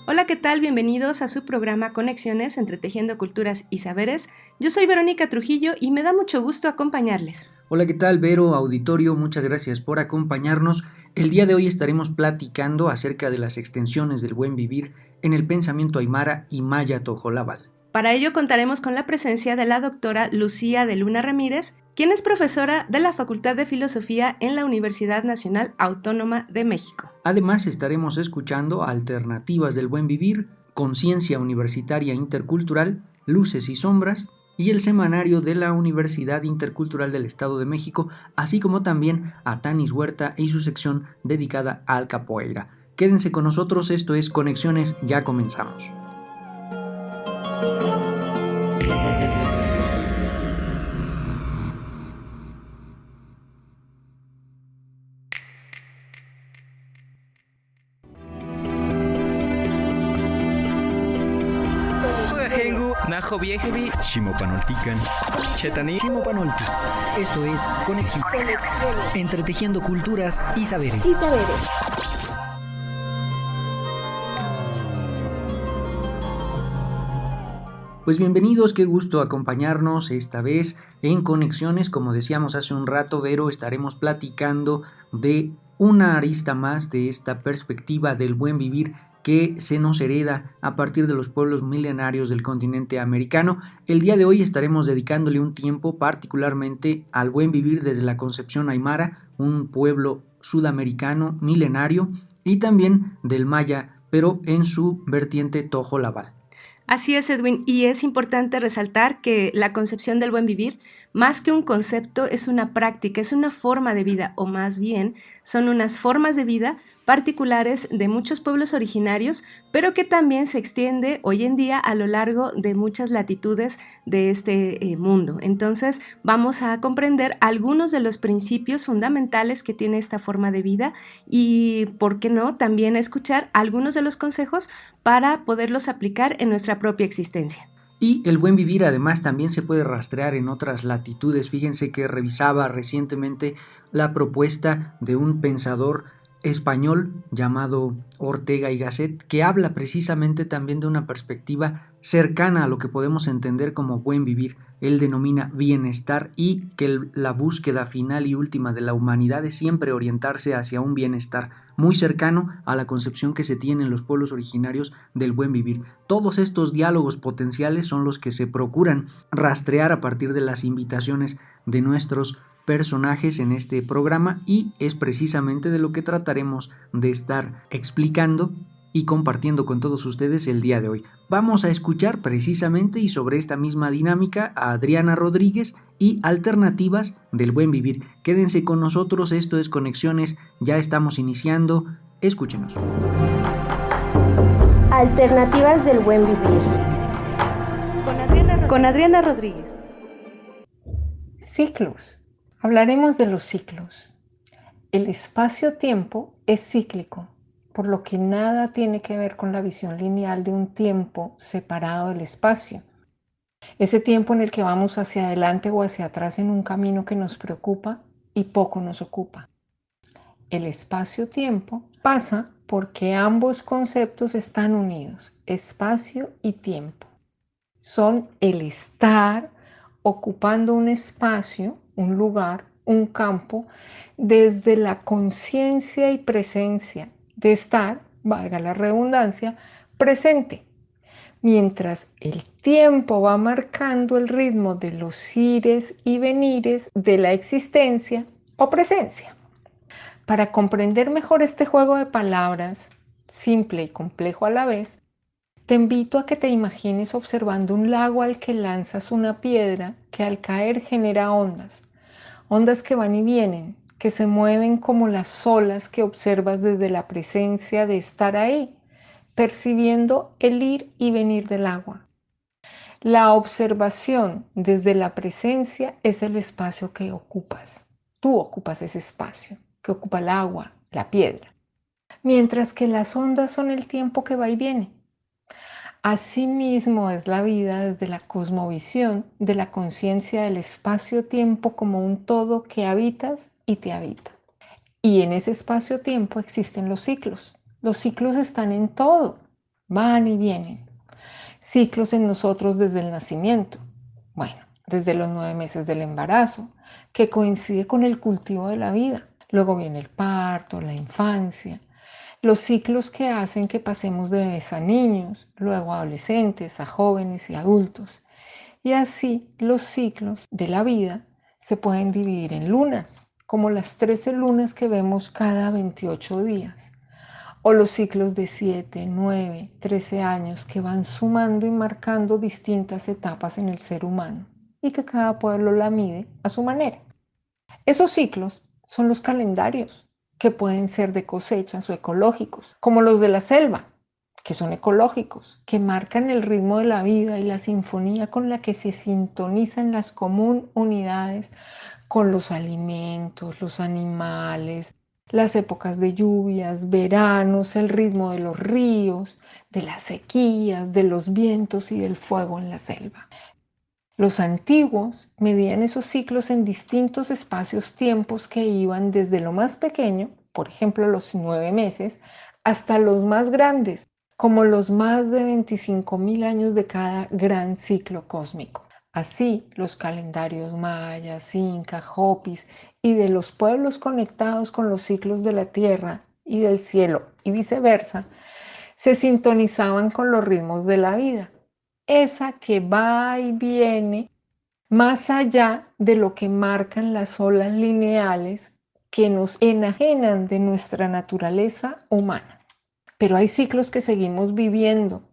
Hola, ¿qué tal? Bienvenidos a su programa Conexiones entre Tejiendo Culturas y Saberes. Yo soy Verónica Trujillo y me da mucho gusto acompañarles. Hola, ¿qué tal, Vero, auditorio? Muchas gracias por acompañarnos. El día de hoy estaremos platicando acerca de las extensiones del buen vivir en el pensamiento aymara y maya tojolabal. Para ello contaremos con la presencia de la doctora Lucía de Luna Ramírez, quien es profesora de la Facultad de Filosofía en la Universidad Nacional Autónoma de México. Además, estaremos escuchando alternativas del buen vivir, conciencia universitaria intercultural, luces y sombras, y el semanario de la Universidad Intercultural del Estado de México, así como también a Tanis Huerta y su sección dedicada al capoeira. Quédense con nosotros, esto es Conexiones, ya comenzamos. Najo Viejevi, Shimopanoltican, Chetani, Shimopanolti. Esto es Conexión. Entre Tejiendo Culturas y Saberes. Pues bienvenidos, qué gusto acompañarnos esta vez en Conexiones. Como decíamos hace un rato, Vero, estaremos platicando de una arista más de esta perspectiva del buen vivir que se nos hereda a partir de los pueblos milenarios del continente americano. El día de hoy estaremos dedicándole un tiempo particularmente al buen vivir desde la concepción aymara, un pueblo sudamericano milenario, y también del maya, pero en su vertiente tojolabal. Así es, Edwin, y es importante resaltar que la concepción del buen vivir, más que un concepto, es una práctica, es una forma de vida, o más bien son unas formas de vida particulares de muchos pueblos originarios, pero que también se extiende hoy en día a lo largo de muchas latitudes de este mundo. Entonces vamos a comprender algunos de los principios fundamentales que tiene esta forma de vida y, ¿por qué no?, también escuchar algunos de los consejos para poderlos aplicar en nuestra propia existencia. Y el buen vivir además también se puede rastrear en otras latitudes. Fíjense que revisaba recientemente la propuesta de un pensador español llamado Ortega y Gasset, que habla precisamente también de una perspectiva cercana a lo que podemos entender como buen vivir. Él denomina bienestar y que la búsqueda final y última de la humanidad es siempre orientarse hacia un bienestar muy cercano a la concepción que se tiene en los pueblos originarios del buen vivir. Todos estos diálogos potenciales son los que se procuran rastrear a partir de las invitaciones de nuestros personajes en este programa, y es precisamente de lo que trataremos de estar explicando y compartiendo con todos ustedes el día de hoy. Vamos a escuchar precisamente y sobre esta misma dinámica a Adriana Rodríguez y alternativas del buen vivir. Quédense con nosotros, esto es Conexiones, ya estamos iniciando, escúchenos. Alternativas del buen vivir. Con Adriana Rodríguez. Ciclos. Hablaremos de los ciclos. El espacio-tiempo es cíclico, por lo que nada tiene que ver con la visión lineal de un tiempo separado del espacio. Ese tiempo en el que vamos hacia adelante o hacia atrás en un camino que nos preocupa y poco nos ocupa. El espacio-tiempo pasa porque ambos conceptos están unidos, espacio y tiempo. Son el estar ocupando un espacio, un lugar, un campo, desde la conciencia y presencia de estar, valga la redundancia, presente. Mientras el tiempo va marcando el ritmo de los ires y venires de la existencia o presencia. Para comprender mejor este juego de palabras, simple y complejo a la vez, te invito a que te imagines observando un lago al que lanzas una piedra que al caer genera ondas. Ondas que van y vienen, que se mueven como las olas que observas desde la presencia de estar ahí, percibiendo el ir y venir del agua. La observación desde la presencia es el espacio que ocupas. Tú ocupas ese espacio que ocupa el agua, la piedra. Mientras que las ondas son el tiempo que va y viene. Asimismo es la vida desde la cosmovisión de la conciencia del espacio-tiempo como un todo que habitas y te habita. Y en ese espacio-tiempo existen los ciclos. Los ciclos están en todo. van y vienen. Ciclos en nosotros desde el nacimiento, bueno, desde los 9 meses del embarazo, que coincide con el cultivo de la vida. Luego viene el parto, la infancia, los ciclos que hacen que pasemos de bebés a niños, luego a adolescentes, a jóvenes y adultos. Y así los ciclos de la vida se pueden dividir en lunas, como las 13 lunas que vemos cada 28 días, o los ciclos de 7, 9, 13 años que van sumando y marcando distintas etapas en el ser humano y que cada pueblo la mide a su manera. Esos ciclos son los calendarios, que pueden ser de cosechas o ecológicos, como los de la selva, que son ecológicos, que marcan el ritmo de la vida y la sinfonía con la que se sintonizan las comunidades con los alimentos, los animales, las épocas de lluvias, veranos, el ritmo de los ríos, de las sequías, de los vientos y del fuego en la selva. Los antiguos medían esos ciclos en distintos espacios-tiempos que iban desde lo más pequeño, por ejemplo los 9 meses, hasta los más grandes, como los más de 25.000 años de cada gran ciclo cósmico. Así, los calendarios mayas, incas, hopis y de los pueblos conectados con los ciclos de la tierra y del cielo y viceversa, se sintonizaban con los ritmos de la vida, esa que va y viene más allá de lo que marcan las olas lineales que nos enajenan de nuestra naturaleza humana. Pero hay ciclos que seguimos viviendo,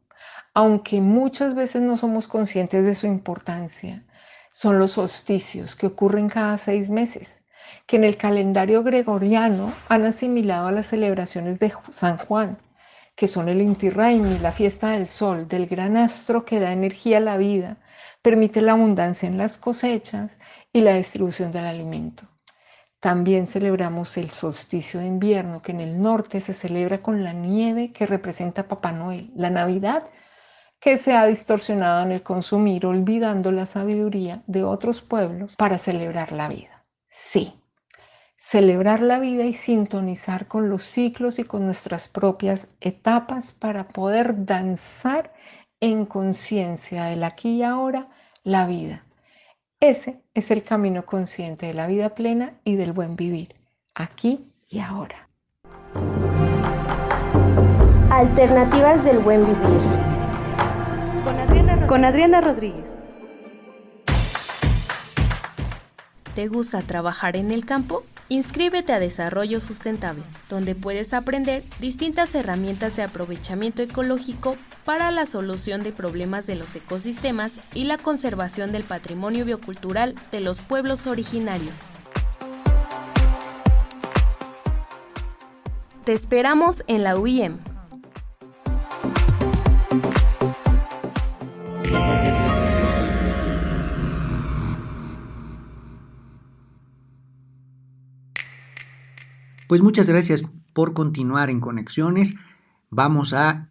aunque muchas veces no somos conscientes de su importancia. Son los solsticios que ocurren cada 6 meses, que en el calendario gregoriano han asimilado a las celebraciones de San Juan, que son el Inti Raymi, la fiesta del sol, del gran astro que da energía a la vida, permite la abundancia en las cosechas y la distribución del alimento. También celebramos el solsticio de invierno, que en el norte se celebra con la nieve que representa a Papá Noel, la Navidad que se ha distorsionado en el consumir, olvidando la sabiduría de otros pueblos para celebrar la vida. Sí, celebrar la vida y sintonizar con los ciclos y con nuestras propias etapas para poder danzar en conciencia del aquí y ahora la vida. Ese es el camino consciente de la vida plena y del buen vivir, aquí y ahora. Alternativas del buen vivir. Con Adriana Rodríguez. ¿Te gusta trabajar en el campo? Inscríbete a Desarrollo Sustentable, donde puedes aprender distintas herramientas de aprovechamiento ecológico para la solución de problemas de los ecosistemas y la conservación del patrimonio biocultural de los pueblos originarios. Te esperamos en la UIM. Pues muchas gracias por continuar en Conexiones. Vamos a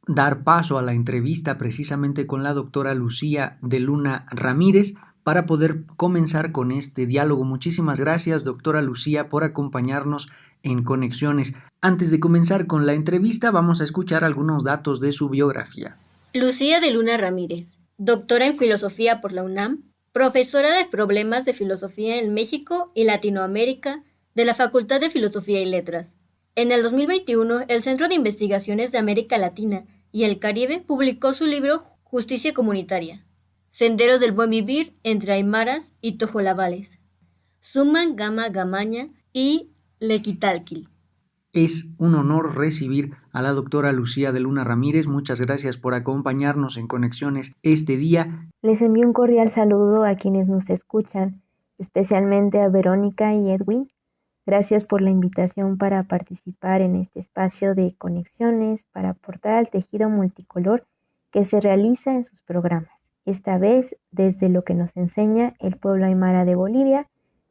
dar paso a la entrevista precisamente con la doctora Lucía de Luna Ramírez para poder comenzar con este diálogo. Muchísimas gracias, doctora Lucía, por acompañarnos en Conexiones. Antes de comenzar con la entrevista, vamos a escuchar algunos datos de su biografía. Lucía de Luna Ramírez, doctora en Filosofía por la UNAM, profesora de Problemas de Filosofía en México y Latinoamérica de la Facultad de Filosofía y Letras. En el 2021, el Centro de Investigaciones de América Latina y el Caribe publicó su libro Justicia Comunitaria, Senderos del Buen Vivir entre Aymaras y Tojolabales, Suman Gama Gamaña y Lequitalquil. Es un honor recibir a la doctora Lucía de Luna Ramírez. Muchas gracias por acompañarnos en Conexiones este día. Les envío un cordial saludo a quienes nos escuchan, especialmente a Verónica y Edwin. Gracias por la invitación para participar en este espacio de Conexiones para aportar al tejido multicolor que se realiza en sus programas, esta vez desde lo que nos enseña el pueblo aymara de Bolivia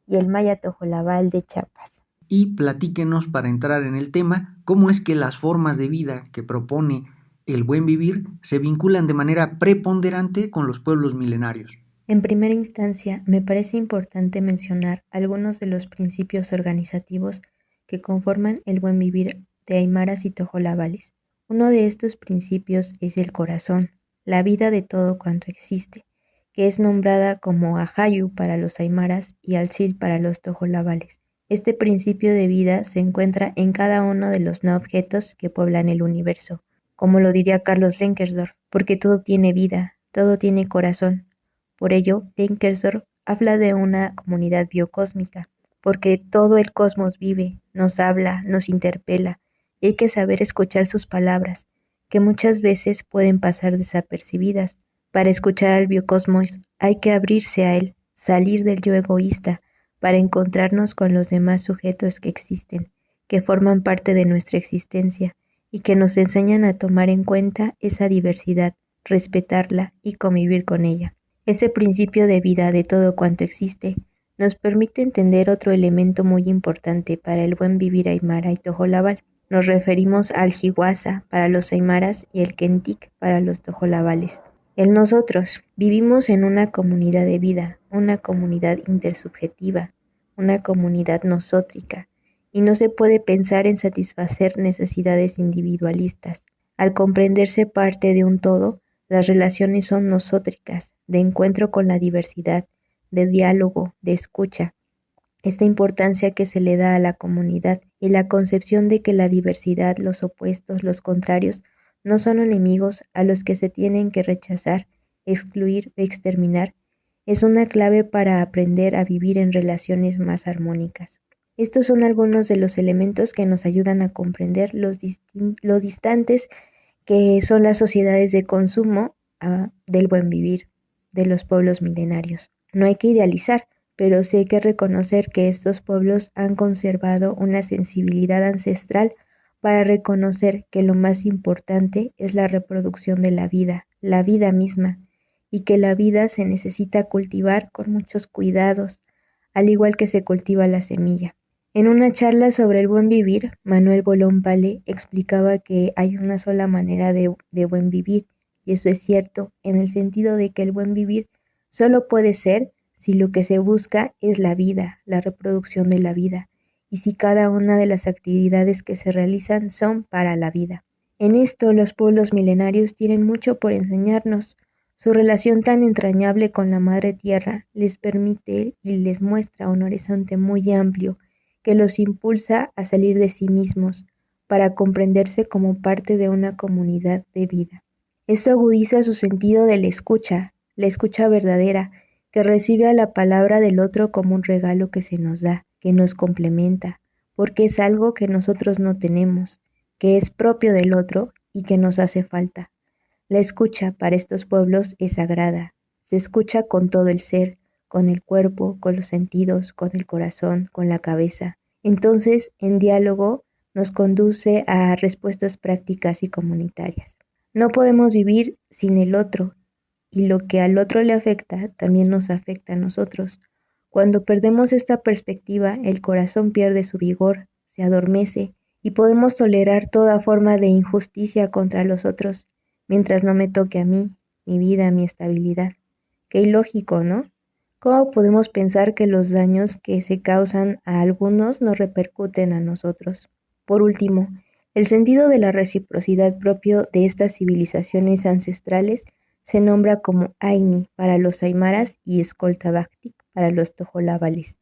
y el maya tojolabal de Chiapas. Y platíquenos, para entrar en el tema, cómo es que las formas de vida que propone el buen vivir se vinculan de manera preponderante con los pueblos milenarios. En primera instancia, me parece importante mencionar algunos de los principios organizativos que conforman el buen vivir de aymaras y tojolabales. Uno de estos principios es el corazón, la vida de todo cuanto existe, que es nombrada como Ajayu para los aymaras y Alzil para los tojolabales. Este principio de vida se encuentra en cada uno de los no objetos que pueblan el universo, como lo diría Carlos Lenkersdorf, porque todo tiene vida, todo tiene corazón. Por ello, Lenkersdorf habla de una comunidad biocósmica, porque todo el cosmos vive, nos habla, nos interpela, y hay que saber escuchar sus palabras, que muchas veces pueden pasar desapercibidas. Para escuchar al biocosmos hay que abrirse a él, salir del yo egoísta, para encontrarnos con los demás sujetos que existen, que forman parte de nuestra existencia y que nos enseñan a tomar en cuenta esa diversidad, respetarla y convivir con ella. Este principio de vida de todo cuanto existe nos permite entender otro elemento muy importante para el buen vivir aymara y tojolabal. Nos referimos al jiwasa para los aymaras y el kentik para los tojolabales. El nosotros vivimos en una comunidad de vida, una comunidad intersubjetiva, una comunidad nosótrica, y no se puede pensar en satisfacer necesidades individualistas. Al comprenderse parte de un todo, las relaciones son nosótricas, de encuentro con la diversidad, de diálogo, de escucha. Esta importancia que se le da a la comunidad y la concepción de que la diversidad, los opuestos, los contrarios, no son enemigos a los que se tienen que rechazar, excluir o exterminar, es una clave para aprender a vivir en relaciones más armónicas. Estos son algunos de los elementos que nos ayudan a comprender lo distantes que son las sociedades de consumo del buen vivir de los pueblos milenarios. No hay que idealizar, pero sí hay que reconocer que estos pueblos han conservado una sensibilidad ancestral para reconocer que lo más importante es la reproducción de la vida misma, y que la vida se necesita cultivar con muchos cuidados, al igual que se cultiva la semilla. En una charla sobre el buen vivir, Manuel Bolón Pale explicaba que hay una sola manera de buen vivir, y eso es cierto, en el sentido de que el buen vivir solo puede ser si lo que se busca es la vida, la reproducción de la vida, y si cada una de las actividades que se realizan son para la vida. En esto los pueblos milenarios tienen mucho por enseñarnos. Su relación tan entrañable con la Madre Tierra les permite y les muestra un horizonte muy amplio que los impulsa a salir de sí mismos para comprenderse como parte de una comunidad de vida. Esto agudiza su sentido de la escucha verdadera, que recibe a la palabra del otro como un regalo que se nos da, que nos complementa, porque es algo que nosotros no tenemos, que es propio del otro y que nos hace falta. La escucha para estos pueblos es sagrada, se escucha con todo el ser, con el cuerpo, con los sentidos, con el corazón, con la cabeza. Entonces, en diálogo, nos conduce a respuestas prácticas y comunitarias. No podemos vivir sin el otro, y lo que al otro le afecta también nos afecta a nosotros. Cuando perdemos esta perspectiva, el corazón pierde su vigor, se adormece y podemos tolerar toda forma de injusticia contra los otros, mientras no me toque a mí, mi vida, mi estabilidad. Qué ilógico, ¿no? ¿Cómo podemos pensar que los daños que se causan a algunos nos repercuten a nosotros? Por último, el sentido de la reciprocidad propio de estas civilizaciones ancestrales se nombra como Aini para los aymaras y Escoltabactic para los tojolabales.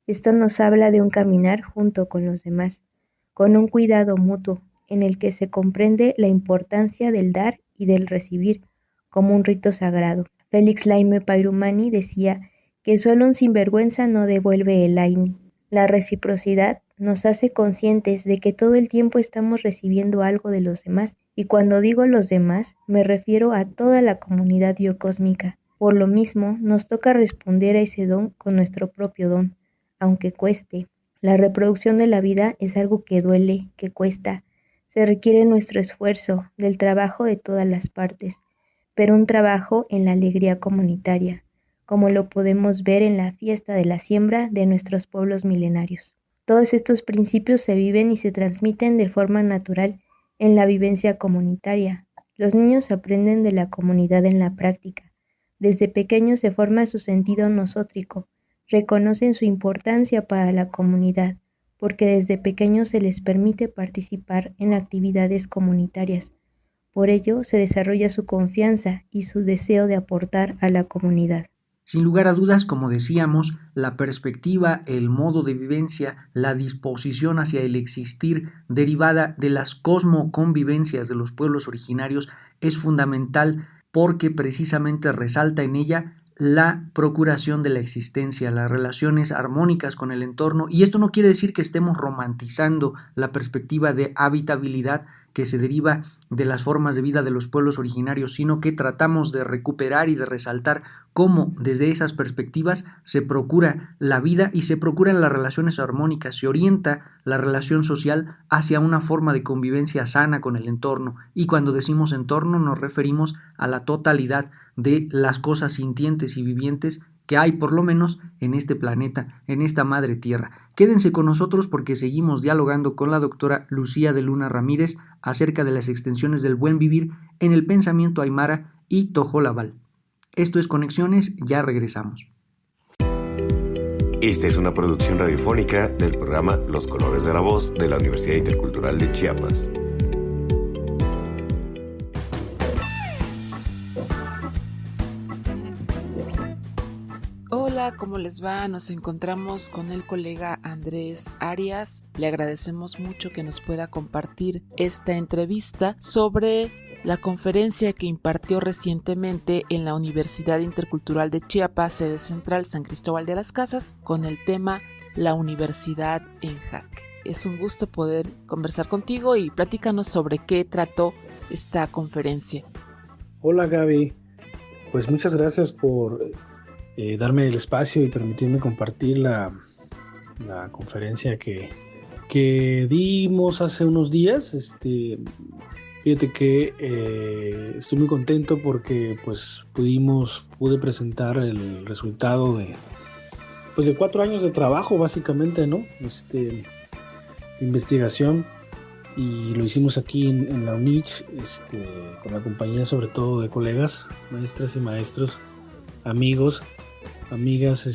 Esto nos habla de un caminar junto con los demás, con un cuidado mutuo, en el que se comprende la importancia del dar y del recibir como un rito sagrado. Félix Laime Pairumani decía que solo un sinvergüenza no devuelve el Aini. La reciprocidad nos hace conscientes de que todo el tiempo estamos recibiendo algo de los demás, y cuando digo los demás, me refiero a toda la comunidad biocósmica. Por lo mismo, nos toca responder a ese don con nuestro propio don, aunque cueste. La reproducción de la vida es algo que duele, que cuesta. Se requiere nuestro esfuerzo, del trabajo de todas las partes, pero un trabajo en la alegría comunitaria, como lo podemos ver en la fiesta de la siembra de nuestros pueblos milenarios. Todos estos principios se viven y se transmiten de forma natural en la vivencia comunitaria. Los niños aprenden de la comunidad en la práctica. Desde pequeños se forma su sentido nosótrico, reconocen su importancia para la comunidad, porque desde pequeños se les permite participar en actividades comunitarias. Por ello, se desarrolla su confianza y su deseo de aportar a la comunidad. Sin lugar a dudas, como decíamos, la perspectiva, el modo de vivencia, la disposición hacia el existir derivada de las cosmoconvivencias de los pueblos originarios es fundamental porque precisamente resalta en ella la procuración de la existencia, las relaciones armónicas con el entorno, y esto no quiere decir que estemos romantizando la perspectiva de habitabilidad que se deriva de las formas de vida de los pueblos originarios, sino que tratamos de recuperar y de resaltar cómo desde esas perspectivas se procura la vida y se procuran las relaciones armónicas, se orienta la relación social hacia una forma de convivencia sana con el entorno, y cuando decimos entorno nos referimos a la totalidad de las cosas sintientes y vivientes que hay por lo menos en este planeta, en esta madre tierra. Quédense con nosotros porque seguimos dialogando con la doctora Lucía de Luna Ramírez acerca de las extensiones del buen vivir en el pensamiento aymara y tojolabal. Esto es Conexiones, ya regresamos. Esta es una producción radiofónica del programa Los Colores de la Voz de la Universidad Intercultural de Chiapas. Hola, ¿cómo les va? Nos encontramos con el colega Andrés Arias. Le agradecemos mucho que nos pueda compartir esta entrevista sobre la conferencia que impartió recientemente en la Universidad Intercultural de Chiapas, sede central San Cristóbal de las Casas, con el tema La Universidad en Jaque. Es un gusto poder conversar contigo y platícanos sobre qué trató esta conferencia. Hola Gaby, pues muchas gracias por darme el espacio y permitirme compartir la conferencia que dimos hace unos días. Fíjate que estoy muy contento porque pues pude presentar el resultado de 4 años de trabajo básicamente, ¿no? De investigación, y lo hicimos aquí en la UNICH, con la compañía sobre todo de colegas, maestras y maestros, amigos, amigas,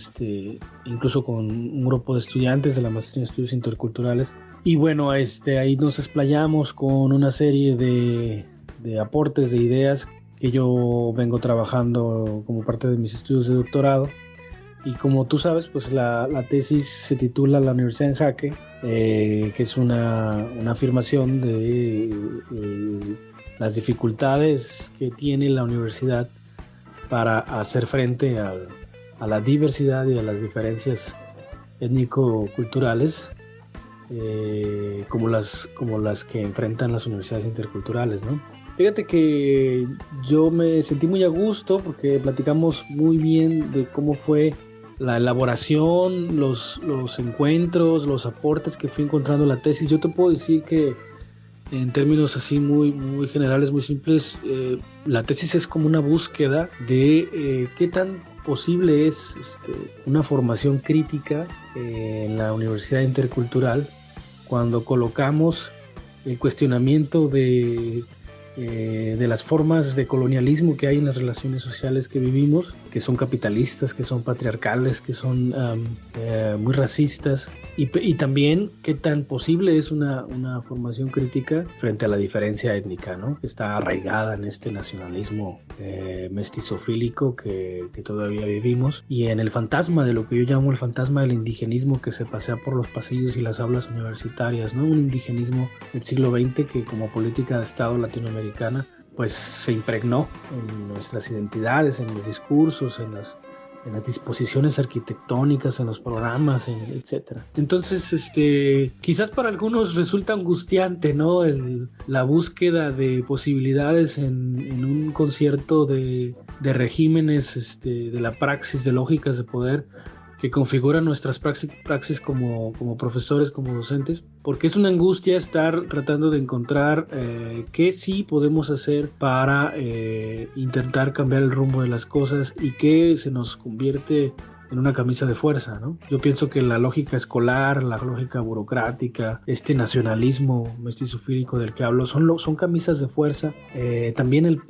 incluso con un grupo de estudiantes de la Maestría en Estudios Interculturales. Y bueno, ahí nos explayamos con una serie de aportes, de ideas que yo vengo trabajando como parte de mis estudios de doctorado. Y como tú sabes, pues la tesis se titula La Universidad en Jaque, que es una afirmación de las dificultades que tiene la universidad para hacer frente a la diversidad y a las diferencias étnico-culturales, como las que enfrentan las universidades interculturales, ¿no? Fíjate que yo me sentí muy a gusto porque platicamos muy bien de cómo fue la elaboración, los encuentros, los aportes que fui encontrando en la tesis. Yo te puedo decir que en términos así muy, muy generales, muy simples, la tesis es como una búsqueda de qué tan posible es una formación crítica en la Universidad Intercultural cuando colocamos el cuestionamiento de las formas de colonialismo que hay en las relaciones sociales que vivimos, que son capitalistas, que son patriarcales, que son muy racistas, y también qué tan posible es una formación crítica frente a la diferencia étnica, ¿no? Que está arraigada en este nacionalismo mestizofílico que todavía vivimos, y en el fantasma de lo que yo llamo el fantasma del indigenismo que se pasea por los pasillos y las aulas universitarias, ¿no? Un indigenismo del siglo XX que como política de Estado latinoamericana pues se impregnó en nuestras identidades, en los discursos, en las disposiciones arquitectónicas, en los programas, etc. Entonces, quizás para algunos resulta angustiante, ¿no? La búsqueda de posibilidades en un concierto de regímenes, de la praxis, de lógicas de poder que configuran nuestras praxis como profesores, como docentes, porque es una angustia estar tratando de encontrar qué sí podemos hacer para intentar cambiar el rumbo de las cosas y qué se nos convierte en una camisa de fuerza, ¿no? Yo pienso que la lógica escolar, la lógica burocrática, este nacionalismo mestizofílico del que hablo son camisas de fuerza. También el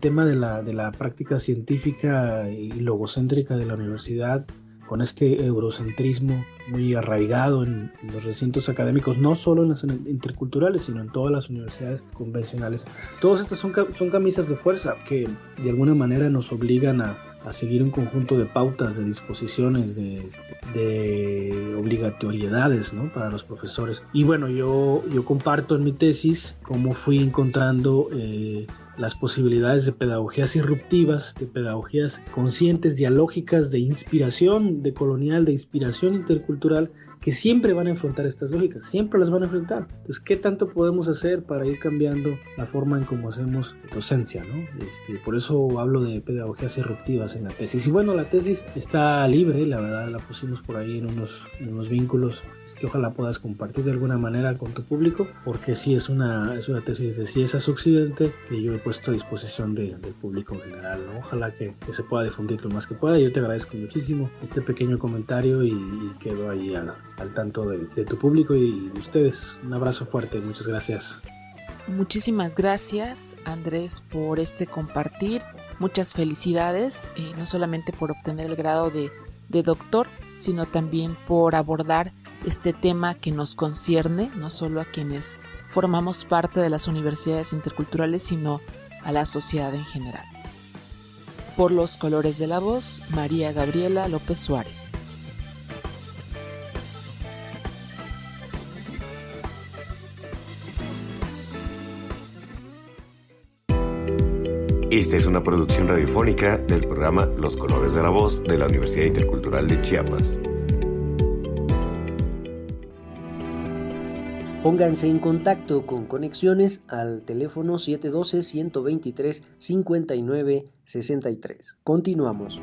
tema de la práctica científica y logocéntrica de la universidad con este eurocentrismo muy arraigado en los recintos académicos, no solo en las interculturales, sino en todas las universidades convencionales. Todas estas son camisas de fuerza que de alguna manera nos obligan a seguir un conjunto de pautas, de disposiciones, de obligatoriedades, ¿no?, para los profesores. Y bueno, yo comparto en mi tesis cómo fui encontrando las posibilidades de pedagogías disruptivas, de pedagogías conscientes, dialógicas, de inspiración decolonial, de inspiración intercultural, que siempre van a enfrentar estas lógicas, siempre las van a enfrentar. Entonces, ¿qué tanto podemos hacer para ir cambiando la forma en cómo hacemos docencia, ¿no? Por eso hablo de pedagogías disruptivas en la tesis. Y bueno, la tesis está libre, la verdad la pusimos por ahí en unos vínculos que ojalá puedas compartir de alguna manera con tu público, porque sí es una tesis de Ciesas Occidente que yo he puesto a disposición del público en general, ¿no? Ojalá que se pueda difundir lo más que pueda. Yo te agradezco muchísimo este pequeño comentario y quedo ahí al tanto de tu público y de ustedes. Un abrazo fuerte, muchas gracias. Muchísimas gracias, Andrés, por este compartir. Muchas felicidades, no solamente por obtener el grado de doctor, sino también por abordar este tema que nos concierne, no solo a quienes formamos parte de las universidades interculturales, sino a la sociedad en general. Por los colores de la voz, María Gabriela López Suárez. Esta es una producción radiofónica del programa Los Colores de la Voz de la Universidad Intercultural de Chiapas. Pónganse en contacto con Conexiones al teléfono 712-123-5963. Continuamos.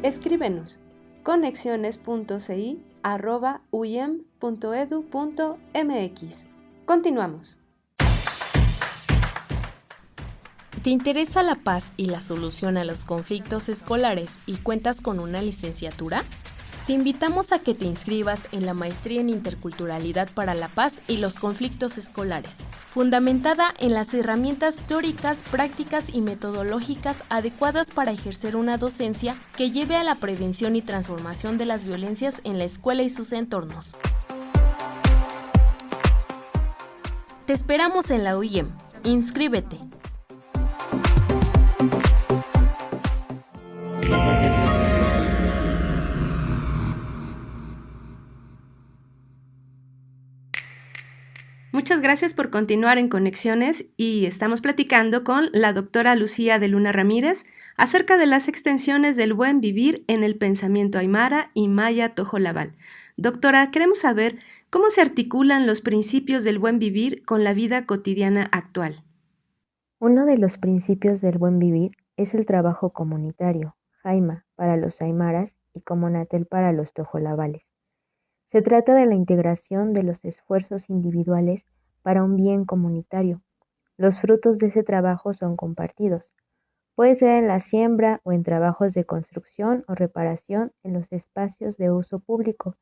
Escríbenos conexiones.ci@uyem.edu.mx. Continuamos. ¿Te interesa la paz y la solución a los conflictos escolares y cuentas con una licenciatura? Te invitamos a que te inscribas en la Maestría en Interculturalidad para la Paz y los Conflictos Escolares, fundamentada en las herramientas teóricas, prácticas y metodológicas adecuadas para ejercer una docencia que lleve a la prevención y transformación de las violencias en la escuela y sus entornos. Te esperamos en la UYEM. Inscríbete. Muchas gracias por continuar en Conexiones y estamos platicando con la doctora Lucía de Luna Ramírez acerca de las extensiones del buen vivir en el pensamiento aymara y maya tojolabal. Doctora, queremos saber cómo se articulan los principios del buen vivir con la vida cotidiana actual. Uno de los principios del buen vivir es el trabajo comunitario, jaima para los aymaras y comonatel para los tojolabales. Se trata de la integración de los esfuerzos individuales para un bien comunitario. Los frutos de ese trabajo son compartidos. Puede ser en la siembra o en trabajos de construcción o reparación en los espacios de uso público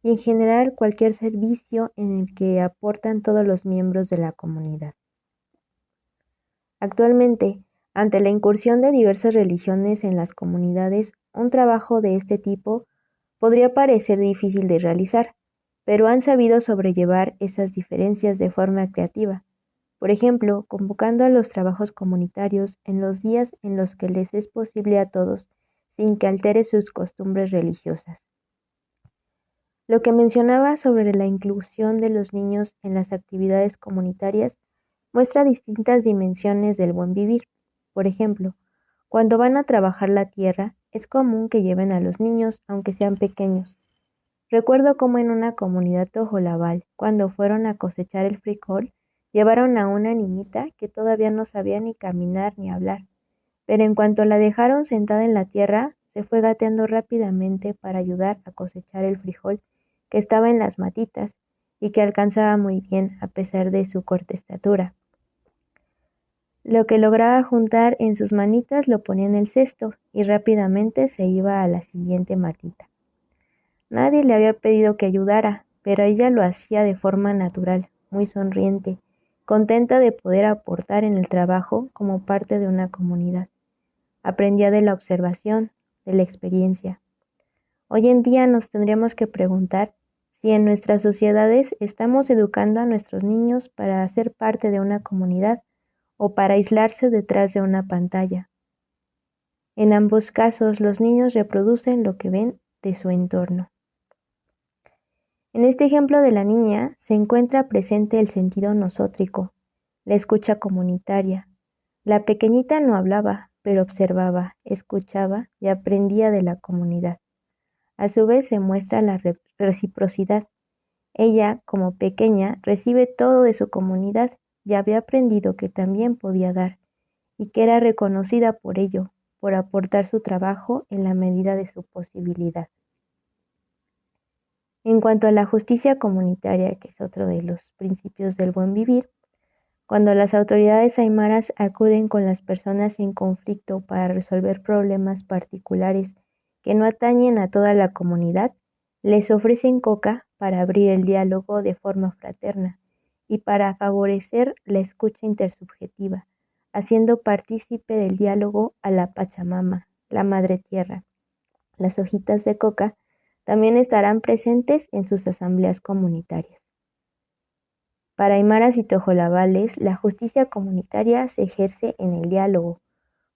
y en general cualquier servicio en el que aportan todos los miembros de la comunidad. Actualmente, ante la incursión de diversas religiones en las comunidades, un trabajo de este tipo podría parecer difícil de realizar, pero han sabido sobrellevar esas diferencias de forma creativa. Por ejemplo, convocando a los trabajos comunitarios en los días en los que les es posible a todos, sin que altere sus costumbres religiosas. Lo que mencionaba sobre la inclusión de los niños en las actividades comunitarias muestra distintas dimensiones del buen vivir. Por ejemplo, cuando van a trabajar la tierra, es común que lleven a los niños, aunque sean pequeños. Recuerdo cómo en una comunidad tojolabal, cuando fueron a cosechar el frijol, llevaron a una niñita que todavía no sabía ni caminar ni hablar, pero en cuanto la dejaron sentada en la tierra, se fue gateando rápidamente para ayudar a cosechar el frijol que estaba en las matitas y que alcanzaba muy bien a pesar de su corta estatura. Lo que lograba juntar en sus manitas lo ponía en el cesto y rápidamente se iba a la siguiente matita. Nadie le había pedido que ayudara, pero ella lo hacía de forma natural, muy sonriente, contenta de poder aportar en el trabajo como parte de una comunidad. Aprendía de la observación, de la experiencia. Hoy en día nos tendríamos que preguntar si en nuestras sociedades estamos educando a nuestros niños para ser parte de una comunidad o para aislarse detrás de una pantalla. En ambos casos, los niños reproducen lo que ven de su entorno. En este ejemplo de la niña se encuentra presente el sentido nosótrico, la escucha comunitaria. La pequeñita no hablaba, pero observaba, escuchaba y aprendía de la comunidad. A su vez se muestra la reciprocidad. Ella, como pequeña, recibe todo de su comunidad y había aprendido que también podía dar y que era reconocida por ello, por aportar su trabajo en la medida de su posibilidad. En cuanto a la justicia comunitaria, que es otro de los principios del buen vivir, cuando las autoridades aymaras acuden con las personas en conflicto para resolver problemas particulares que no atañen a toda la comunidad, les ofrecen coca para abrir el diálogo de forma fraterna y para favorecer la escucha intersubjetiva, haciendo partícipe del diálogo a la Pachamama, la Madre Tierra. Las hojitas de coca también estarán presentes en sus asambleas comunitarias. Para aymaras y tojolabales, la justicia comunitaria se ejerce en el diálogo.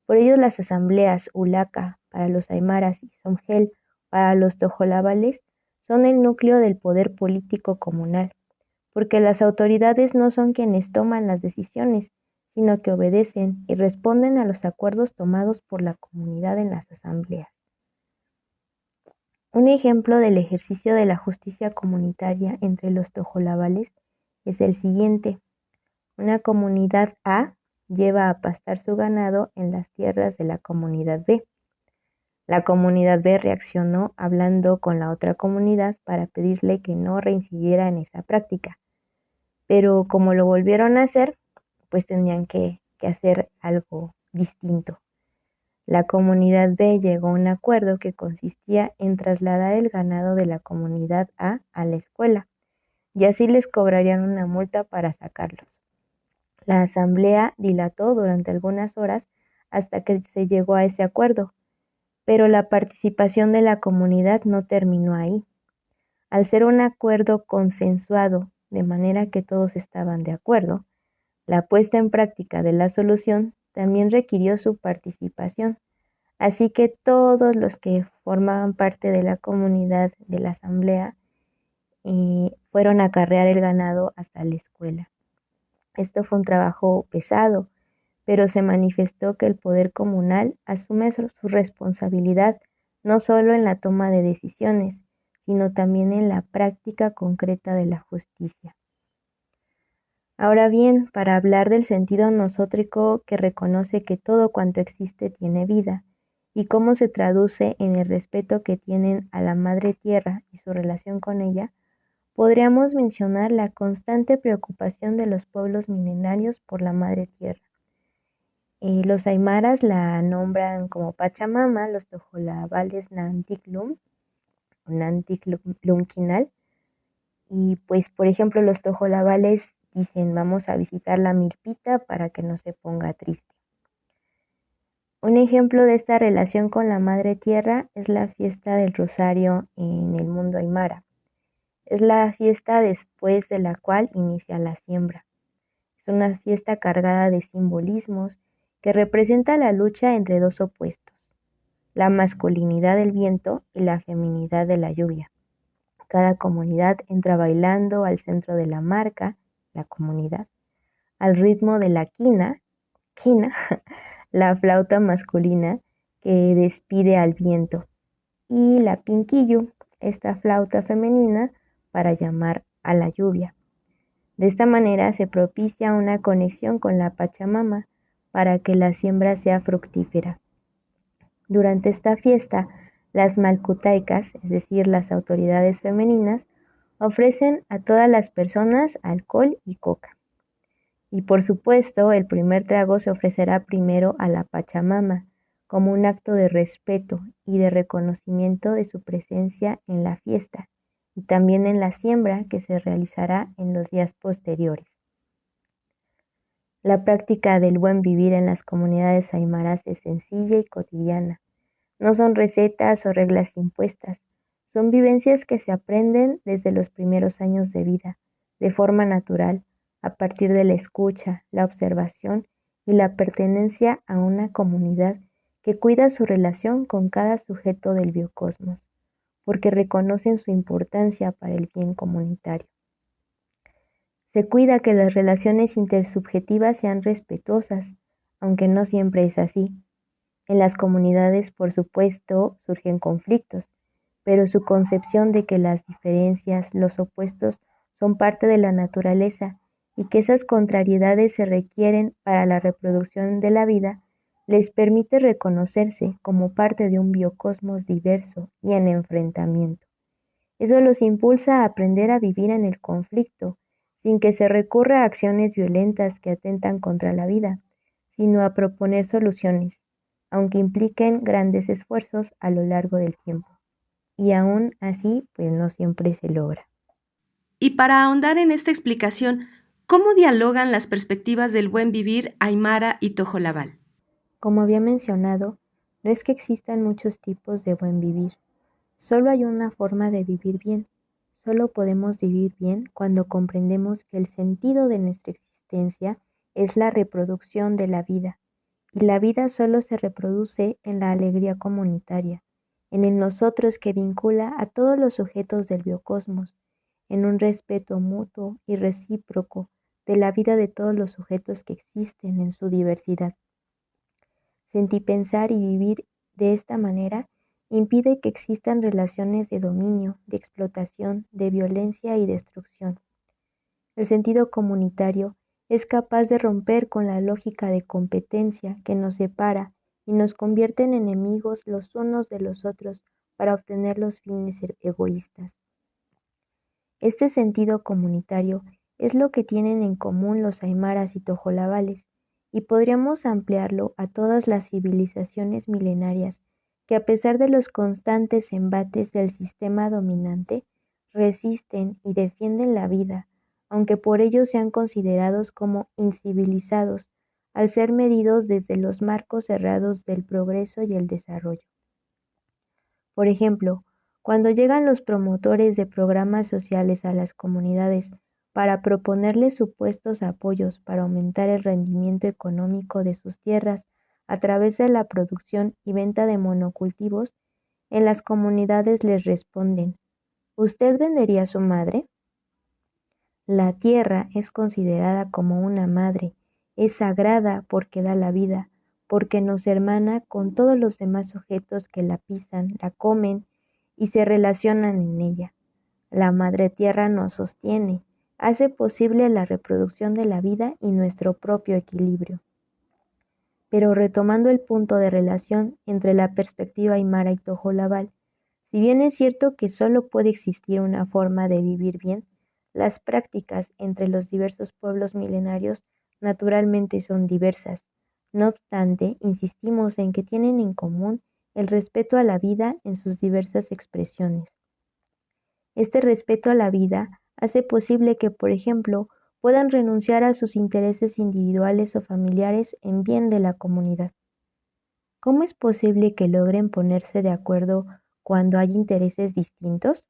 Por ello, las asambleas Ulaca para los aymaras y Somgel para los tojolabales son el núcleo del poder político comunal, porque las autoridades no son quienes toman las decisiones, sino que obedecen y responden a los acuerdos tomados por la comunidad en las asambleas. Un ejemplo del ejercicio de la justicia comunitaria entre los tojolabales es el siguiente. Una comunidad A lleva a pastar su ganado en las tierras de la comunidad B. La comunidad B reaccionó hablando con la otra comunidad para pedirle que no reincidiera en esa práctica. Pero como lo volvieron a hacer, pues tenían que hacer algo distinto. La comunidad B llegó a un acuerdo que consistía en trasladar el ganado de la comunidad A la escuela, y así les cobrarían una multa para sacarlos. La asamblea dilató durante algunas horas hasta que se llegó a ese acuerdo, pero la participación de la comunidad no terminó ahí. Al ser un acuerdo consensuado, de manera que todos estaban de acuerdo, la puesta en práctica de la solución también requirió su participación, así que todos los que formaban parte de la comunidad de la asamblea fueron a acarrear el ganado hasta la escuela. Esto fue un trabajo pesado, pero se manifestó que el poder comunal asume su responsabilidad no solo en la toma de decisiones, sino también en la práctica concreta de la justicia. Ahora bien, para hablar del sentido nosótrico que reconoce que todo cuanto existe tiene vida, y cómo se traduce en el respeto que tienen a la Madre Tierra y su relación con ella, podríamos mencionar la constante preocupación de los pueblos milenarios por la Madre Tierra. Los aymaras la nombran como Pachamama, los tojolabales Nanticlum Quinal, y pues por ejemplo los tojolabales dicen vamos a visitar la milpita para que no se ponga triste. Un ejemplo de esta relación con la Madre Tierra es la fiesta del Rosario en el mundo aymara. Es la fiesta después de la cual inicia la siembra. Es una fiesta cargada de simbolismos que representa la lucha entre dos opuestos, la masculinidad del viento y la feminidad de la lluvia. Cada comunidad entra bailando al centro de la marca, la comunidad, al ritmo de la quina, la flauta masculina que despide al viento, y la pinquillo, esta flauta femenina, para llamar a la lluvia. De esta manera se propicia una conexión con la Pachamama para que la siembra sea fructífera. Durante esta fiesta, las malcutaicas, es decir, las autoridades femeninas, ofrecen a todas las personas alcohol y coca. Y por supuesto, el primer trago se ofrecerá primero a la Pachamama, como un acto de respeto y de reconocimiento de su presencia en la fiesta, y también en la siembra que se realizará en los días posteriores. La práctica del buen vivir en las comunidades aymaras es sencilla y cotidiana. No son recetas o reglas impuestas, son vivencias que se aprenden desde los primeros años de vida, de forma natural, a partir de la escucha, la observación y la pertenencia a una comunidad que cuida su relación con cada sujeto del biocosmos, porque reconocen su importancia para el bien comunitario. Se cuida que las relaciones intersubjetivas sean respetuosas, aunque no siempre es así. En las comunidades, por supuesto, surgen conflictos, pero su concepción de que las diferencias, los opuestos, son parte de la naturaleza y que esas contrariedades se requieren para la reproducción de la vida, les permite reconocerse como parte de un biocosmos diverso y en enfrentamiento. Eso los impulsa a aprender a vivir en el conflicto, sin que se recurra a acciones violentas que atentan contra la vida, sino a proponer soluciones, aunque impliquen grandes esfuerzos a lo largo del tiempo. Y aún así, pues no siempre se logra. Y para ahondar en esta explicación, ¿cómo dialogan las perspectivas del buen vivir aymara y tojolabal? Como había mencionado, no es que existan muchos tipos de buen vivir. Solo hay una forma de vivir bien. Solo podemos vivir bien cuando comprendemos que el sentido de nuestra existencia es la reproducción de la vida, y la vida solo se reproduce en la alegría comunitaria, en el nosotros que vincula a todos los sujetos del biocosmos, en un respeto mutuo y recíproco de la vida de todos los sujetos que existen en su diversidad. Sentir, pensar y vivir de esta manera impide que existan relaciones de dominio, de explotación, de violencia y destrucción. El sentido comunitario es capaz de romper con la lógica de competencia que nos separa y nos convierte en enemigos los unos de los otros para obtener los fines egoístas. Este sentido comunitario es lo que tienen en común los aymaras y tojolabales, y podríamos ampliarlo a todas las civilizaciones milenarias que, a pesar de los constantes embates del sistema dominante, resisten y defienden la vida, aunque por ello sean considerados como incivilizados, al ser medidos desde los marcos cerrados del progreso y el desarrollo. Por ejemplo, cuando llegan los promotores de programas sociales a las comunidades para proponerles supuestos apoyos para aumentar el rendimiento económico de sus tierras a través de la producción y venta de monocultivos, en las comunidades les responden: ¿usted vendería a su madre? La tierra es considerada como una madre, es sagrada porque da la vida, porque nos hermana con todos los demás sujetos que la pisan, la comen y se relacionan en ella. La madre tierra nos sostiene, hace posible la reproducción de la vida y nuestro propio equilibrio. Pero retomando el punto de relación entre la perspectiva aymara y tojolabal, si bien es cierto que solo puede existir una forma de vivir bien, las prácticas entre los diversos pueblos milenarios naturalmente son diversas. No obstante, insistimos en que tienen en común el respeto a la vida en sus diversas expresiones. Este respeto a la vida hace posible que, por ejemplo, puedan renunciar a sus intereses individuales o familiares en bien de la comunidad. ¿Cómo es posible que logren ponerse de acuerdo cuando hay intereses distintos?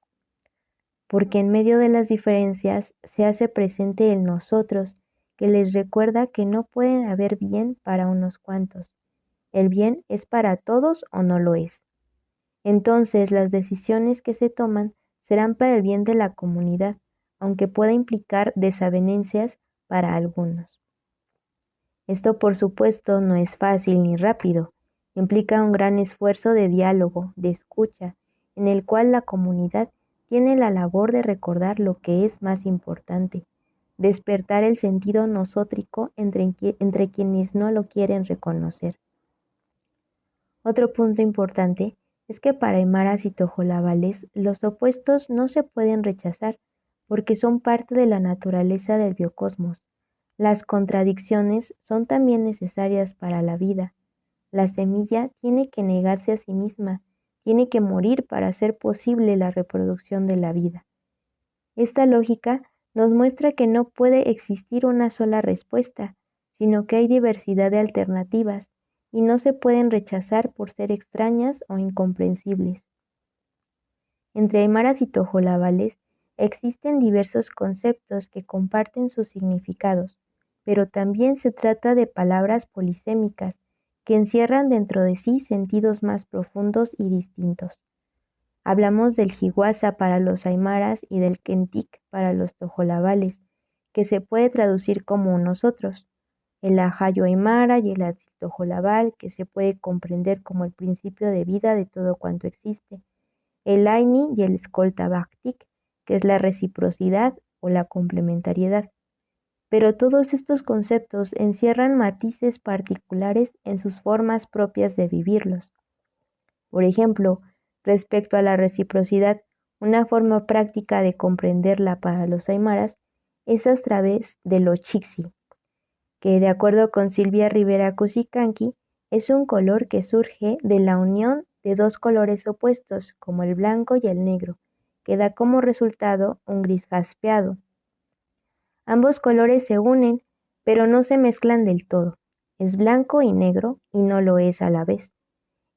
Porque en medio de las diferencias se hace presente el nosotros, que les recuerda que no pueden haber bien para unos cuantos. El bien es para todos o no lo es. Entonces las decisiones que se toman serán para el bien de la comunidad, aunque pueda implicar desavenencias para algunos. Esto, por supuesto, no es fácil ni rápido. Implica un gran esfuerzo de diálogo, de escucha, en el cual la comunidad tiene la labor de recordar lo que es más importante, despertar el sentido nosótrico entre quienes no lo quieren reconocer. Otro punto importante es que para aymaras y tojolabales los opuestos no se pueden rechazar porque son parte de la naturaleza del biocosmos. Las contradicciones son también necesarias para la vida. La semilla tiene que negarse a sí misma, tiene que morir para hacer posible la reproducción de la vida. Esta lógica nos muestra que no puede existir una sola respuesta, sino que hay diversidad de alternativas y no se pueden rechazar por ser extrañas o incomprensibles. Entre aymaras y tojolabales existen diversos conceptos que comparten sus significados, pero también se trata de palabras polisémicas que encierran dentro de sí sentidos más profundos y distintos. Hablamos del jiwasa para los aymaras y del kentik para los tojolabales, que se puede traducir como nosotros, el ajayo aymara y el atzil tojolabal, que se puede comprender como el principio de vida de todo cuanto existe, el aini y el escolta bhaktik, que es la reciprocidad o la complementariedad. Pero todos estos conceptos encierran matices particulares en sus formas propias de vivirlos. Por ejemplo, respecto a la reciprocidad, una forma práctica de comprenderla para los aymaras es a través de lo chixi, que de acuerdo con Silvia Rivera Cusicanqui, es un color que surge de la unión de dos colores opuestos, como el blanco y el negro, que da como resultado un gris jaspeado. Ambos colores se unen, pero no se mezclan del todo. Es blanco y negro y no lo es a la vez.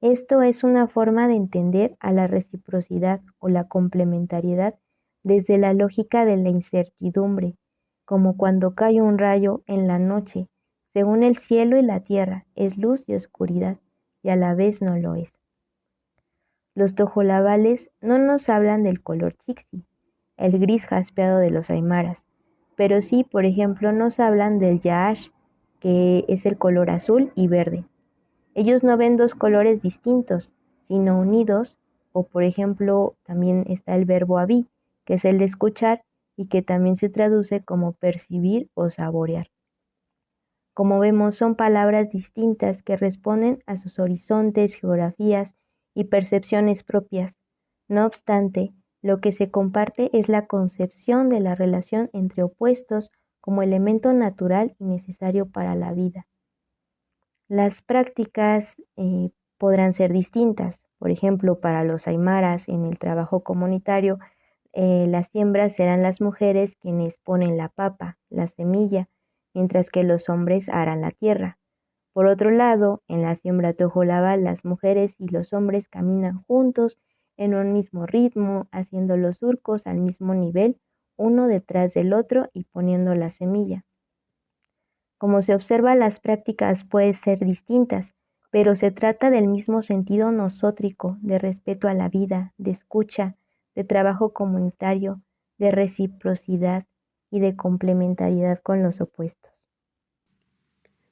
Esto es una forma de entender a la reciprocidad o la complementariedad desde la lógica de la incertidumbre, como cuando cae un rayo en la noche, según el cielo y la tierra, es luz y oscuridad, y a la vez no lo es. Los tojolabales no nos hablan del color chixi, el gris jaspeado de los aymaras, pero sí, por ejemplo, nos hablan del yaash, que es el color azul y verde. Ellos no ven dos colores distintos, sino unidos, o por ejemplo, también está el verbo abí, que es el de escuchar y que también se traduce como percibir o saborear. Como vemos, son palabras distintas que responden a sus horizontes, geografías y percepciones propias. No obstante, lo que se comparte es la concepción de la relación entre opuestos como elemento natural y necesario para la vida. Las prácticas podrán ser distintas. Por ejemplo, para los aymaras en el trabajo comunitario, las siembras serán las mujeres quienes ponen la papa, la semilla, mientras que los hombres aran la tierra. Por otro lado, en la siembra tojolabal, las mujeres y los hombres caminan juntos en un mismo ritmo, haciendo los surcos al mismo nivel, uno detrás del otro y poniendo la semilla. Como se observa, las prácticas pueden ser distintas, pero se trata del mismo sentido nosótrico, de respeto a la vida, de escucha, de trabajo comunitario, de reciprocidad y de complementariedad con los opuestos.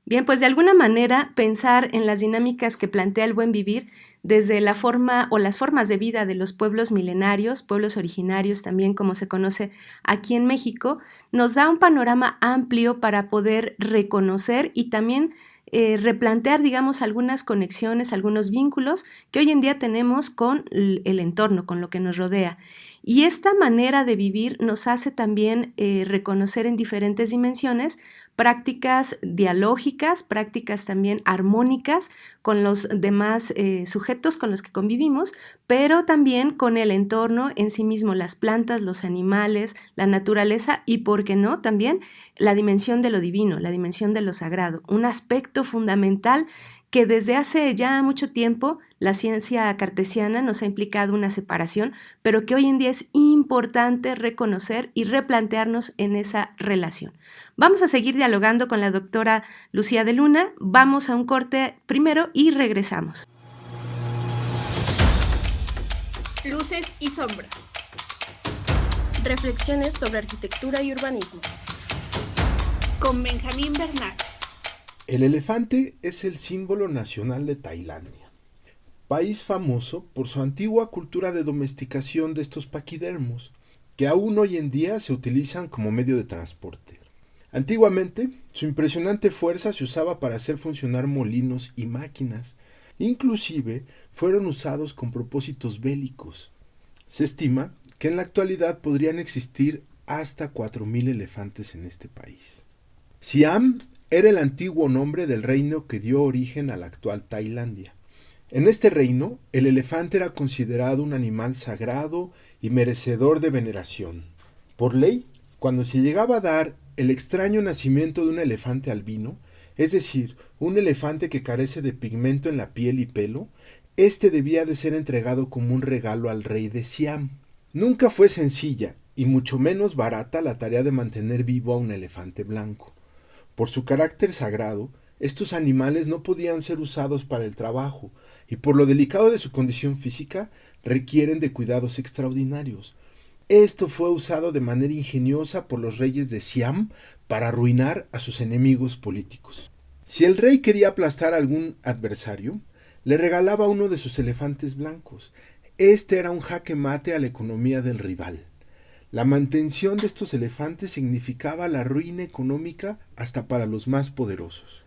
Bien, pues de alguna manera pensar en las dinámicas que plantea el buen vivir desde la forma o las formas de vida de los pueblos milenarios, pueblos originarios también como se conoce aquí en México, nos da un panorama amplio para poder reconocer y también replantear, digamos, algunas conexiones, algunos vínculos que hoy en día tenemos con el entorno, con lo que nos rodea. Y esta manera de vivir nos hace también reconocer en diferentes dimensiones prácticas dialógicas, prácticas también armónicas con los demás sujetos con los que convivimos, pero también con el entorno en sí mismo, las plantas, los animales, la naturaleza y, ¿por qué no?, también la dimensión de lo divino, la dimensión de lo sagrado, un aspecto fundamental que desde hace ya mucho tiempo la ciencia cartesiana nos ha implicado una separación, pero que hoy en día es importante reconocer y replantearnos en esa relación. Vamos a seguir dialogando con la doctora Lucía de Luna, vamos a un corte primero y regresamos. Luces y sombras. Reflexiones sobre arquitectura y urbanismo. Con Benjamín Bernal. El elefante es el símbolo nacional de Tailandia, país famoso por su antigua cultura de domesticación de estos paquidermos, que aún hoy en día se utilizan como medio de transporte. Antiguamente, su impresionante fuerza se usaba para hacer funcionar molinos y máquinas, inclusive fueron usados con propósitos bélicos. Se estima que en la actualidad podrían existir hasta 4.000 elefantes en este país. Siam era el antiguo nombre del reino que dio origen a la actual Tailandia. En este reino, el elefante era considerado un animal sagrado y merecedor de veneración. Por ley, cuando se llegaba a dar el extraño nacimiento de un elefante albino, es decir, un elefante que carece de pigmento en la piel y pelo, este debía de ser entregado como un regalo al rey de Siam. Nunca fue sencilla, y mucho menos barata, la tarea de mantener vivo a un elefante blanco. Por su carácter sagrado, estos animales no podían ser usados para el trabajo, y por lo delicado de su condición física, requieren de cuidados extraordinarios. Esto fue usado de manera ingeniosa por los reyes de Siam para arruinar a sus enemigos políticos. Si el rey quería aplastar a algún adversario, le regalaba uno de sus elefantes blancos. Este era un jaque mate a la economía del rival. La mantención de estos elefantes significaba la ruina económica hasta para los más poderosos.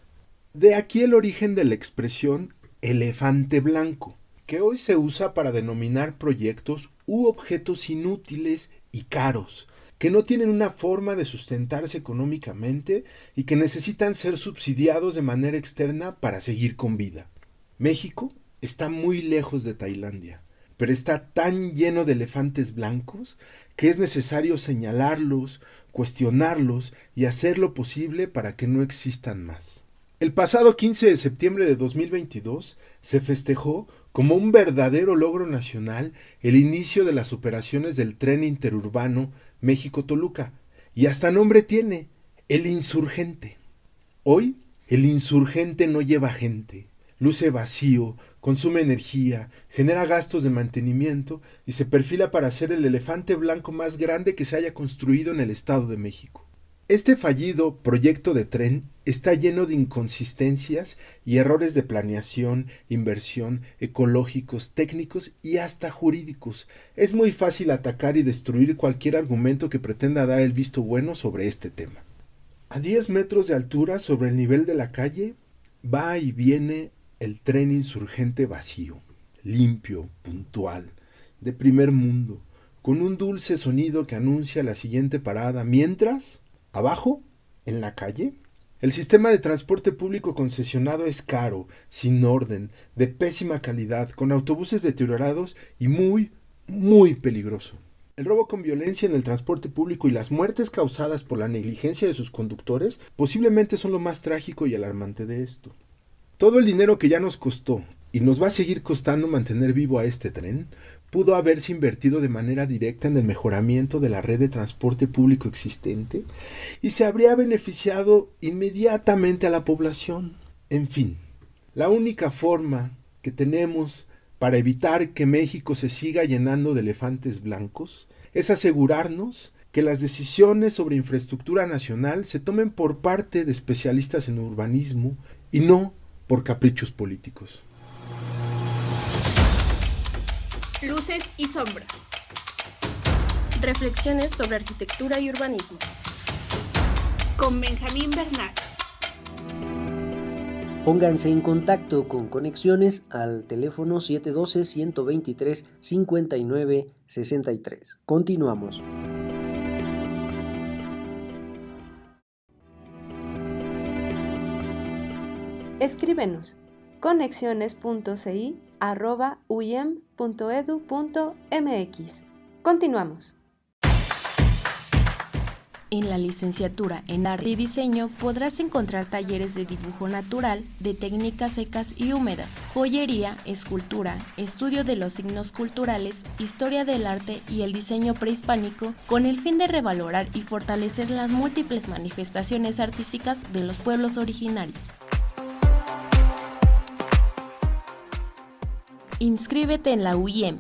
De aquí el origen de la expresión elefante blanco, que hoy se usa para denominar proyectos u objetos inútiles y caros, que no tienen una forma de sustentarse económicamente y que necesitan ser subsidiados de manera externa para seguir con vida. México está muy lejos de Tailandia, pero está tan lleno de elefantes blancos que es necesario señalarlos, cuestionarlos y hacer lo posible para que no existan más. El pasado 15 de septiembre de 2022 se festejó como un verdadero logro nacional el inicio de las operaciones del tren interurbano México-Toluca, y hasta nombre tiene, el Insurgente. Hoy, el Insurgente no lleva gente, luce vacío, consume energía, genera gastos de mantenimiento y se perfila para ser el elefante blanco más grande que se haya construido en el Estado de México. Este fallido proyecto de tren está lleno de inconsistencias y errores de planeación, inversión, ecológicos, técnicos y hasta jurídicos. Es muy fácil atacar y destruir cualquier argumento que pretenda dar el visto bueno sobre este tema. A 10 metros de altura sobre el nivel de la calle, va y viene el tren Insurgente vacío, limpio, puntual, de primer mundo, con un dulce sonido que anuncia la siguiente parada, mientras, abajo, en la calle, el sistema de transporte público concesionado es caro, sin orden, de pésima calidad, con autobuses deteriorados y muy, muy peligroso. El robo con violencia en el transporte público y las muertes causadas por la negligencia de sus conductores posiblemente son lo más trágico y alarmante de esto. Todo el dinero que ya nos costó y nos va a seguir costando mantener vivo a este tren pudo haberse invertido de manera directa en el mejoramiento de la red de transporte público existente y se habría beneficiado inmediatamente a la población. En fin, la única forma que tenemos para evitar que México se siga llenando de elefantes blancos es asegurarnos que las decisiones sobre infraestructura nacional se tomen por parte de especialistas en urbanismo y no por caprichos políticos. Luces y sombras. Reflexiones sobre arquitectura y urbanismo. Con Benjamín Bernat. Pónganse en contacto con Conexiones al teléfono 712-123-5963. Continuamos. Escríbenos conexiones.ci@uyem.edu.mx. Continuamos. En la licenciatura en Arte y Diseño podrás encontrar talleres de dibujo natural, de técnicas secas y húmedas, joyería, escultura, estudio de los signos culturales, historia del arte y el diseño prehispánico, con el fin de revalorar y fortalecer las múltiples manifestaciones artísticas de los pueblos originarios. Inscríbete en la UIEM.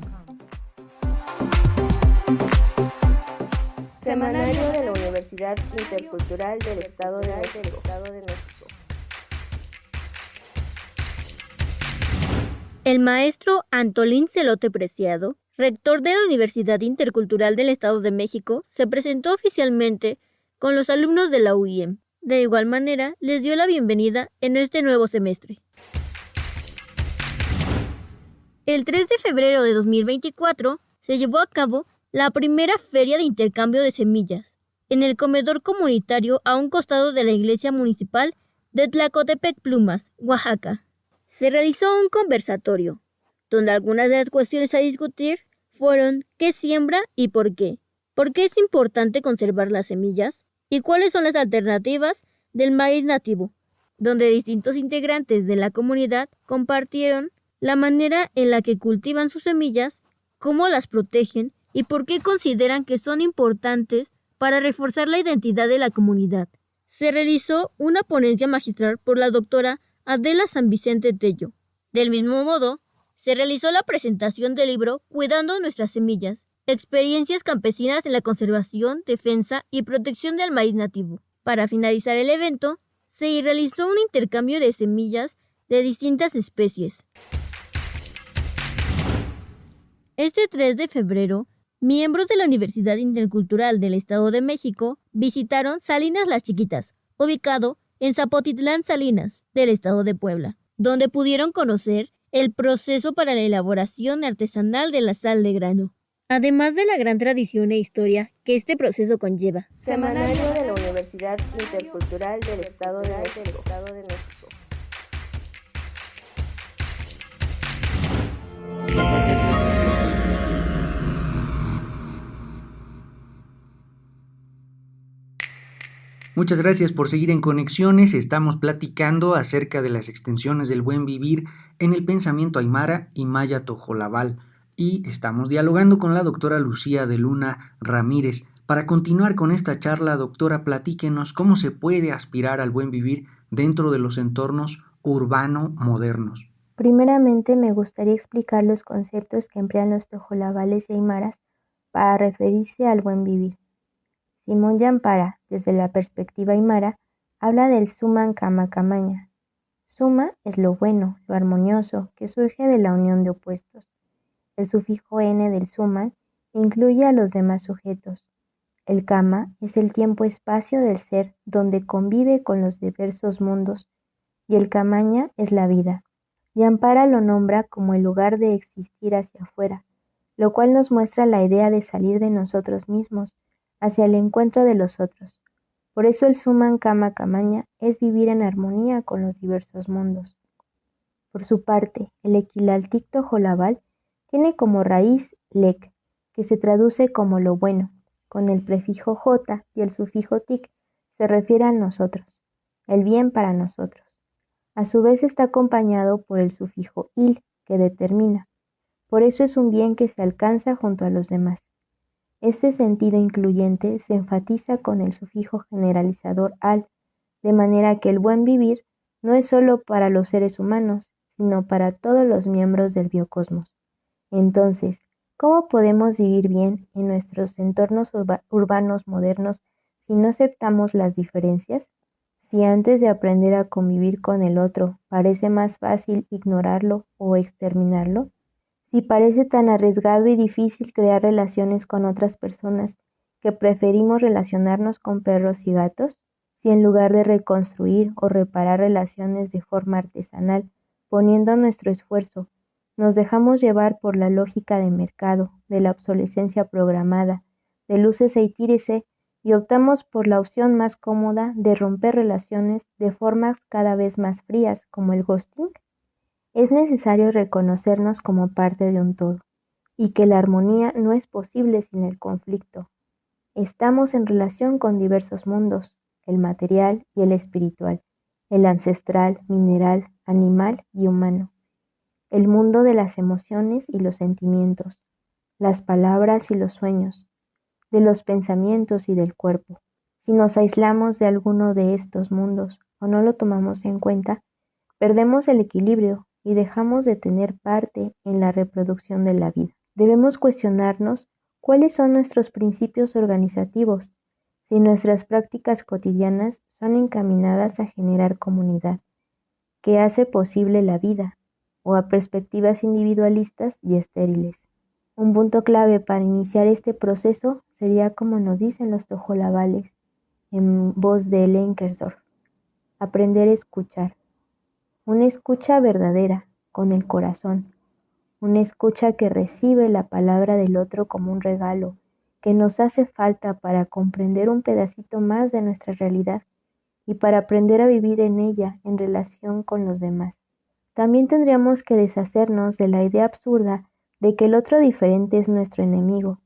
Semanario de la Universidad Intercultural del Estado de México. El maestro Antolín Celote Preciado, rector de la Universidad Intercultural del Estado de México, se presentó oficialmente con los alumnos de la UIEM. De igual manera, les dio la bienvenida en este nuevo semestre. El 3 de febrero de 2024 se llevó a cabo la primera feria de intercambio de semillas en el comedor comunitario a un costado de la iglesia municipal de Tlacotepec Plumas, Oaxaca. Se realizó un conversatorio, donde algunas de las cuestiones a discutir fueron ¿qué siembra y por qué? ¿Por qué es importante conservar las semillas? ¿Y cuáles son las alternativas del maíz nativo? donde distintos integrantes de la comunidad compartieron la manera en la que cultivan sus semillas, cómo las protegen y por qué consideran que son importantes para reforzar la identidad de la comunidad. Se realizó una ponencia magistral por la doctora Adela San Vicente Tello. Del mismo modo, se realizó la presentación del libro Cuidando nuestras semillas, experiencias campesinas en la conservación, defensa y protección del maíz nativo. Para finalizar el evento, se realizó un intercambio de semillas de distintas especies. Este 3 de febrero, miembros de la Universidad Intercultural del Estado de México visitaron Salinas Las Chiquitas, ubicado en Zapotitlán Salinas, del Estado de Puebla, donde pudieron conocer el proceso para la elaboración artesanal de la sal de grano, además de la gran tradición e historia que este proceso conlleva. Semanario de la Universidad Intercultural del Estado de México. Muchas gracias por seguir en Conexiones. Estamos platicando acerca de las extensiones del buen vivir en el pensamiento aymara y maya tojolabal. Y estamos dialogando con la doctora Lucía de Luna Ramírez. Para continuar con esta charla, doctora, platíquenos cómo se puede aspirar al buen vivir dentro de los entornos urbano-modernos. Primeramente, me gustaría explicar los conceptos que emplean los tojolabales y aymaras para referirse al buen vivir. Simón Yampara, desde la perspectiva aymara, habla del suman kama kamaña. Suma es lo bueno, lo armonioso, que surge de la unión de opuestos. El sufijo n del suman incluye a los demás sujetos. El kama es el tiempo-espacio del ser donde convive con los diversos mundos, y el kamaña es la vida. Yampara lo nombra como el lugar de existir hacia afuera, lo cual nos muestra la idea de salir de nosotros mismos hacia el encuentro de los otros. Por eso el suman kama kamaña es vivir en armonía con los diversos mundos. Por su parte, el equilaltic tojolabal tiene como raíz lec, que se traduce como lo bueno, con el prefijo j y el sufijo tic se refiere a nosotros, el bien para nosotros. A su vez está acompañado por el sufijo il, que determina. Por eso es un bien que se alcanza junto a los demás. Este sentido incluyente se enfatiza con el sufijo generalizador al, de manera que el buen vivir no es solo para los seres humanos, sino para todos los miembros del biocosmos. Entonces, ¿cómo podemos vivir bien en nuestros entornos urbanos modernos si no aceptamos las diferencias? Si antes de aprender a convivir con el otro parece más fácil ignorarlo o exterminarlo, si parece tan arriesgado y difícil crear relaciones con otras personas que preferimos relacionarnos con perros y gatos, si en lugar de reconstruir o reparar relaciones de forma artesanal, poniendo nuestro esfuerzo, nos dejamos llevar por la lógica de mercado, de la obsolescencia programada, del úsese y tírese, y optamos por la opción más cómoda de romper relaciones de formas cada vez más frías, como el ghosting, es necesario reconocernos como parte de un todo, y que la armonía no es posible sin el conflicto. Estamos en relación con diversos mundos, el material y el espiritual, el ancestral, mineral, animal y humano, el mundo de las emociones y los sentimientos, las palabras y los sueños, de los pensamientos y del cuerpo. Si nos aislamos de alguno de estos mundos o no lo tomamos en cuenta, perdemos el equilibrio y dejamos de tener parte en la reproducción de la vida. Debemos cuestionarnos cuáles son nuestros principios organizativos, si nuestras prácticas cotidianas son encaminadas a generar comunidad, que hace posible la vida, o a perspectivas individualistas y estériles. Un punto clave para iniciar este proceso sería como nos dicen los tojolabales, en voz de Ellen Kersdorf, aprender a escuchar. Una escucha verdadera, con el corazón. Una escucha que recibe la palabra del otro como un regalo, que nos hace falta para comprender un pedacito más de nuestra realidad y para aprender a vivir en ella en relación con los demás. También tendríamos que deshacernos de la idea absurda de que el otro diferente es nuestro enemigo.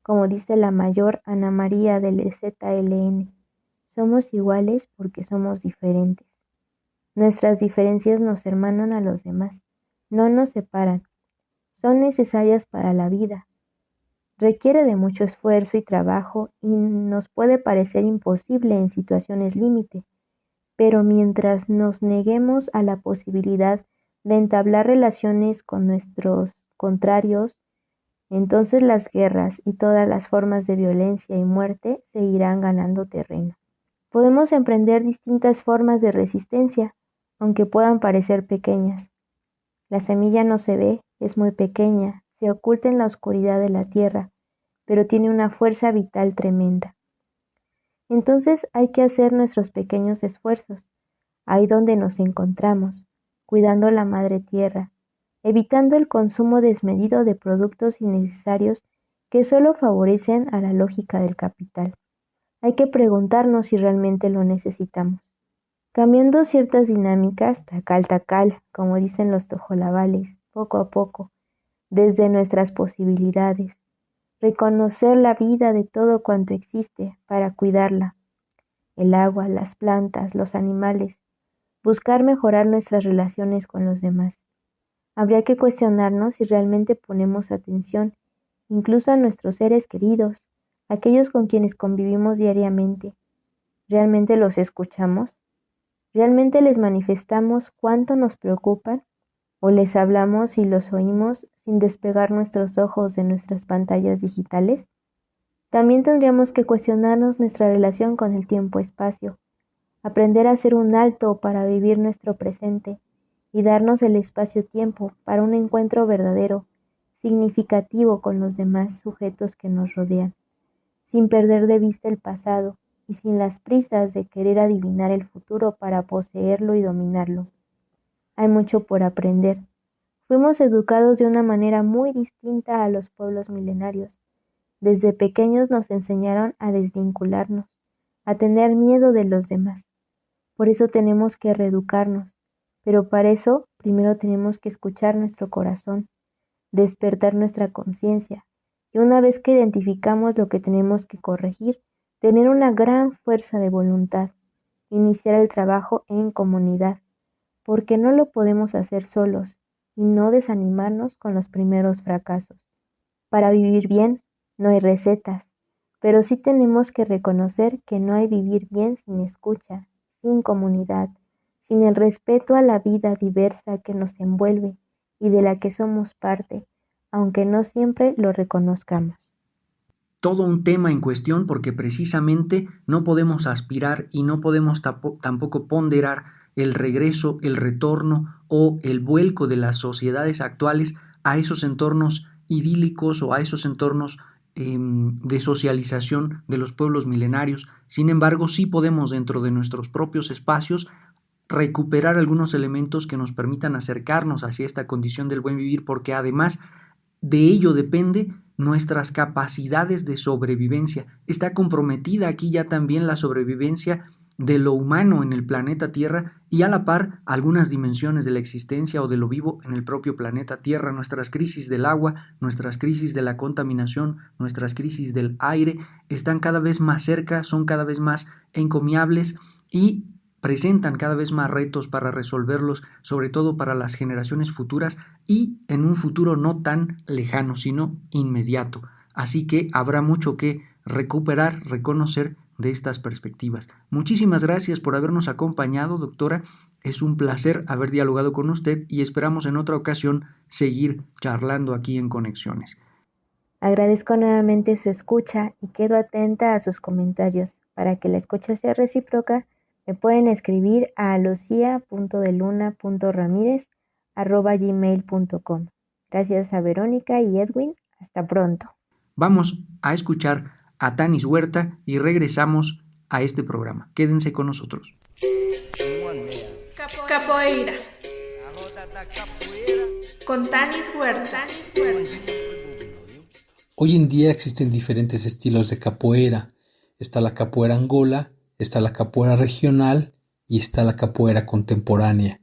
Como dice la mayor Ana María del ZLN, somos iguales porque somos diferentes. Nuestras diferencias nos hermanan a los demás, no nos separan. Son necesarias para la vida. Requiere de mucho esfuerzo y trabajo y nos puede parecer imposible en situaciones límite, pero mientras nos neguemos a la posibilidad de entablar relaciones con nuestros contrarios, entonces las guerras y todas las formas de violencia y muerte seguirán ganando terreno. Podemos emprender distintas formas de resistencia, aunque puedan parecer pequeñas. La semilla no se ve, es muy pequeña, se oculta en la oscuridad de la tierra, pero tiene una fuerza vital tremenda. Entonces hay que hacer nuestros pequeños esfuerzos, ahí donde nos encontramos, cuidando la madre tierra, evitando el consumo desmedido de productos innecesarios que solo favorecen a la lógica del capital. Hay que preguntarnos si realmente lo necesitamos. Cambiando ciertas dinámicas, tacal, como dicen los tojolabales, poco a poco, desde nuestras posibilidades. Reconocer la vida de todo cuanto existe para cuidarla. El agua, las plantas, los animales. Buscar mejorar nuestras relaciones con los demás. Habría que cuestionarnos si realmente ponemos atención, incluso a nuestros seres queridos, aquellos con quienes convivimos diariamente. ¿Realmente los escuchamos? ¿Realmente les manifestamos cuánto nos preocupan? ¿O les hablamos y los oímos sin despegar nuestros ojos de nuestras pantallas digitales? También tendríamos que cuestionarnos nuestra relación con el tiempo-espacio, aprender a hacer un alto para vivir nuestro presente y darnos el espacio-tiempo para un encuentro verdadero, significativo con los demás sujetos que nos rodean, sin perder de vista el pasado y sin las prisas de querer adivinar el futuro para poseerlo y dominarlo. Hay mucho por aprender. Fuimos educados de una manera muy distinta a los pueblos milenarios. Desde pequeños nos enseñaron a desvincularnos, a tener miedo de los demás. Por eso tenemos que reeducarnos, pero para eso primero tenemos que escuchar nuestro corazón, despertar nuestra conciencia, y una vez que identificamos lo que tenemos que corregir, tener una gran fuerza de voluntad, iniciar el trabajo en comunidad, porque no lo podemos hacer solos y no desanimarnos con los primeros fracasos. Para vivir bien no hay recetas, pero sí tenemos que reconocer que no hay vivir bien sin escucha, sin comunidad, sin el respeto a la vida diversa que nos envuelve y de la que somos parte, aunque no siempre lo reconozcamos. Todo un tema en cuestión porque precisamente no podemos aspirar y no podemos tampoco ponderar el regreso, el retorno o el vuelco de las sociedades actuales a esos entornos idílicos o a esos entornos de socialización de los pueblos milenarios. Sin embargo, sí podemos dentro de nuestros propios espacios recuperar algunos elementos que nos permitan acercarnos hacia esta condición del buen vivir, porque además de ello depende nuestras capacidades de sobrevivencia. Está comprometida aquí ya también la sobrevivencia de lo humano en el planeta Tierra y a la par algunas dimensiones de la existencia o de lo vivo en el propio planeta Tierra. Nuestras crisis del agua, nuestras crisis de la contaminación, nuestras crisis del aire están cada vez más cerca, son cada vez más encomiables y presentan cada vez más retos para resolverlos, sobre todo para las generaciones futuras y en un futuro no tan lejano, sino inmediato. Así que habrá mucho que recuperar, reconocer de estas perspectivas. Muchísimas gracias por habernos acompañado, doctora. Es un placer haber dialogado con usted y esperamos en otra ocasión seguir charlando aquí en Conexiones. Agradezco nuevamente su escucha y quedo atenta a sus comentarios. Para que la escucha sea recíproca, me pueden escribir a lucia.deluna.ramirez@gmail.com. Gracias a Verónica y Edwin. Hasta pronto. Vamos a escuchar a Tanis Huerta y regresamos a este programa. Quédense con nosotros. Capoeira. Con Tanis Huerta. Hoy en día existen diferentes estilos de capoeira. Está la capoeira angola, está la capoeira regional y está la capoeira contemporánea.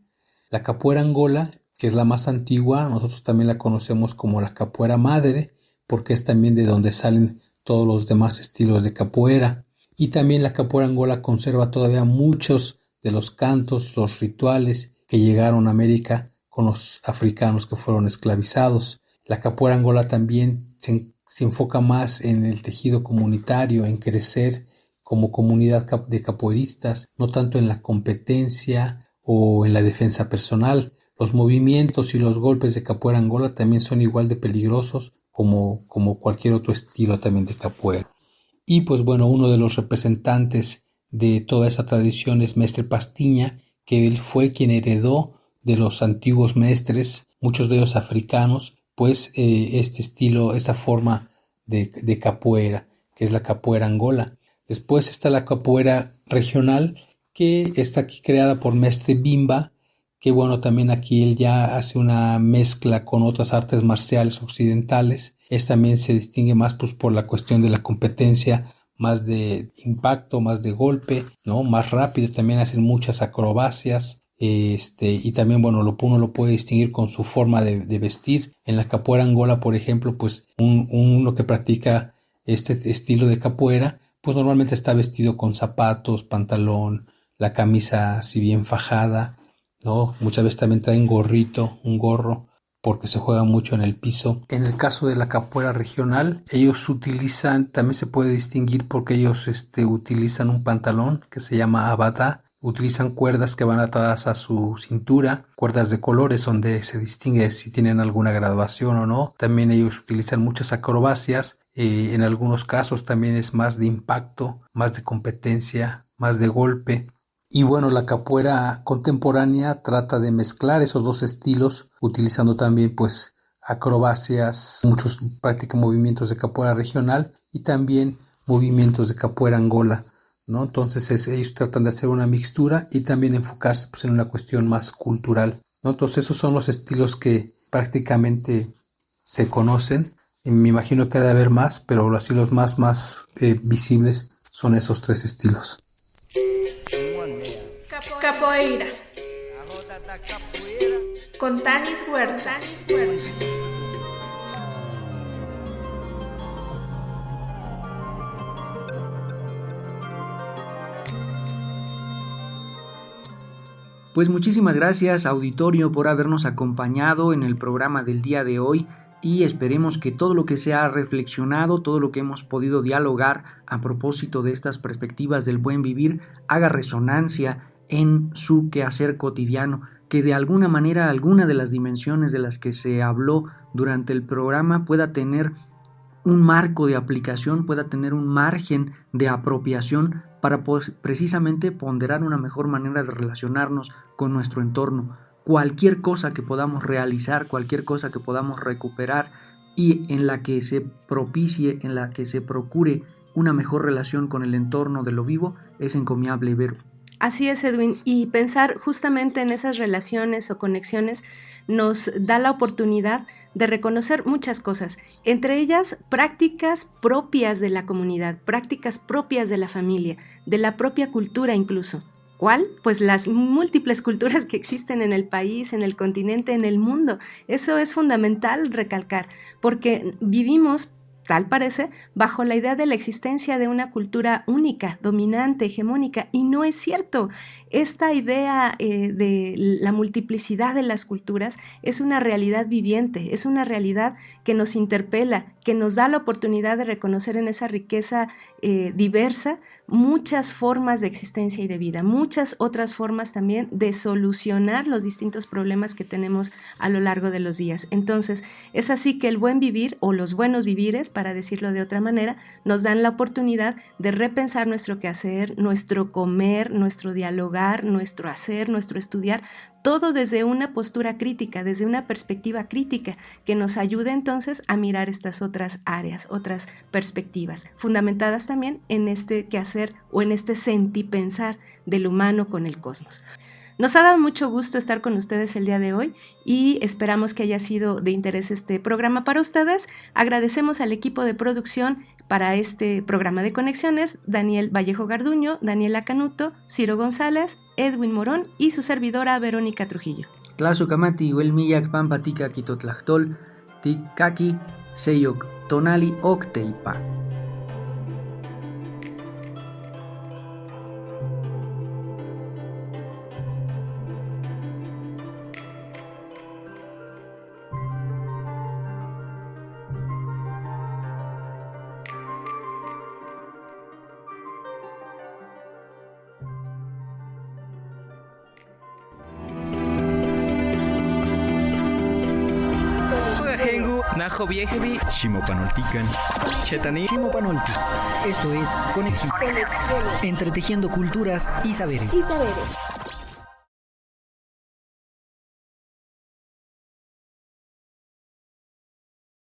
La capoeira angola, que es la más antigua, nosotros también la conocemos como la capoeira madre, porque es también de donde salen todos los demás estilos de capoeira. Y también la capoeira angola conserva todavía muchos de los cantos, los rituales que llegaron a América con los africanos que fueron esclavizados. La capoeira angola también se enfoca más en el tejido comunitario, en crecer como comunidad de capoeiristas, no tanto en la competencia o en la defensa personal. Los movimientos y los golpes de capoeira angola también son igual de peligrosos como cualquier otro estilo también de capoeira. Y pues bueno, uno de los representantes de toda esa tradición es Mestre Pastiña, que él fue quien heredó de los antiguos mestres, muchos de ellos africanos, pues este estilo, esta forma de capoeira, que es la capoeira angola. Después está la capoeira regional, que está aquí creada por Mestre Bimba, que bueno, también aquí él ya hace una mezcla con otras artes marciales occidentales. También se distingue más pues por la cuestión de la competencia, más de impacto, más de golpe, ¿no? Más rápido, también hacen muchas acrobacias. Y también bueno, uno lo puede distinguir con su forma de vestir. En la capoeira angola, por ejemplo, pues uno que practica este estilo de capoeira, pues normalmente está vestido con zapatos, pantalón, la camisa si bien fajada, ¿no? Muchas veces también traen un gorro, porque se juega mucho en el piso. En el caso de la capoeira regional, ellos utilizan, también se puede distinguir porque ellos utilizan un pantalón que se llama abadá, utilizan cuerdas que van atadas a su cintura, cuerdas de colores donde se distingue si tienen alguna graduación o no. También ellos utilizan muchas acrobacias, en algunos casos también es más de impacto, más de competencia, más de golpe. Y bueno, la capoeira contemporánea trata de mezclar esos dos estilos, utilizando también pues acrobacias, muchos practican movimientos de capoeira regional y también movimientos de capoeira angola, ¿no? Entonces ellos tratan de hacer una mixtura y también enfocarse pues en una cuestión más cultural, ¿no? Entonces esos son los estilos que prácticamente se conocen. Y me imagino que debe haber más, pero así los más visibles son esos tres estilos. Capoeira. Con Tanis Huerta. Pues muchísimas gracias, auditorio, por habernos acompañado en el programa del día de hoy. Y esperemos que todo lo que se ha reflexionado, todo lo que hemos podido dialogar a propósito de estas perspectivas del buen vivir, haga resonancia en su quehacer cotidiano, que de alguna manera alguna de las dimensiones de las que se habló durante el programa pueda tener un marco de aplicación, pueda tener un margen de apropiación para precisamente ponderar una mejor manera de relacionarnos con nuestro entorno. Cualquier cosa que podamos realizar, cualquier cosa que podamos recuperar y en la que se propicie, en la que se procure una mejor relación con el entorno de lo vivo, es encomiable ver. Así es, Edwin, y pensar justamente en esas relaciones o conexiones nos da la oportunidad de reconocer muchas cosas, entre ellas prácticas propias de la comunidad, prácticas propias de la familia, de la propia cultura incluso. ¿Cuál? Pues las múltiples culturas que existen en el país, en el continente, en el mundo. Eso es fundamental recalcar, porque vivimos, tal parece, bajo la idea de la existencia de una cultura única, dominante, hegemónica, y no es cierto. Esta idea de la multiplicidad de las culturas es una realidad viviente, es una realidad que nos interpela, que nos da la oportunidad de reconocer en esa riqueza diversa muchas formas de existencia y de vida, muchas otras formas también de solucionar los distintos problemas que tenemos a lo largo de los días. Entonces, es así que el buen vivir o los buenos vivires, para decirlo de otra manera, nos dan la oportunidad de repensar nuestro quehacer, nuestro comer, nuestro dialogar, nuestro hacer, nuestro estudiar, todo desde una postura crítica, desde una perspectiva crítica que nos ayude entonces a mirar estas otras áreas, otras perspectivas, fundamentadas también en este quehacer o en este sentipensar del humano con el cosmos. Nos ha dado mucho gusto estar con ustedes el día de hoy y esperamos que haya sido de interés este programa para ustedes. Agradecemos al equipo de producción para este programa de conexiones, Daniel Vallejo Garduño, Daniela Canuto, Ciro González, Edwin Morón y su servidora Verónica Trujillo. Tlazokamati Huelmillac Pampatica Quitotlachtol, Tikaki Seyok Tonali Octeipa. Najo viejevi, shimopanoltican. Chetani, shimopanolti. Esto es Conexión. Entretejiendo culturas y saberes.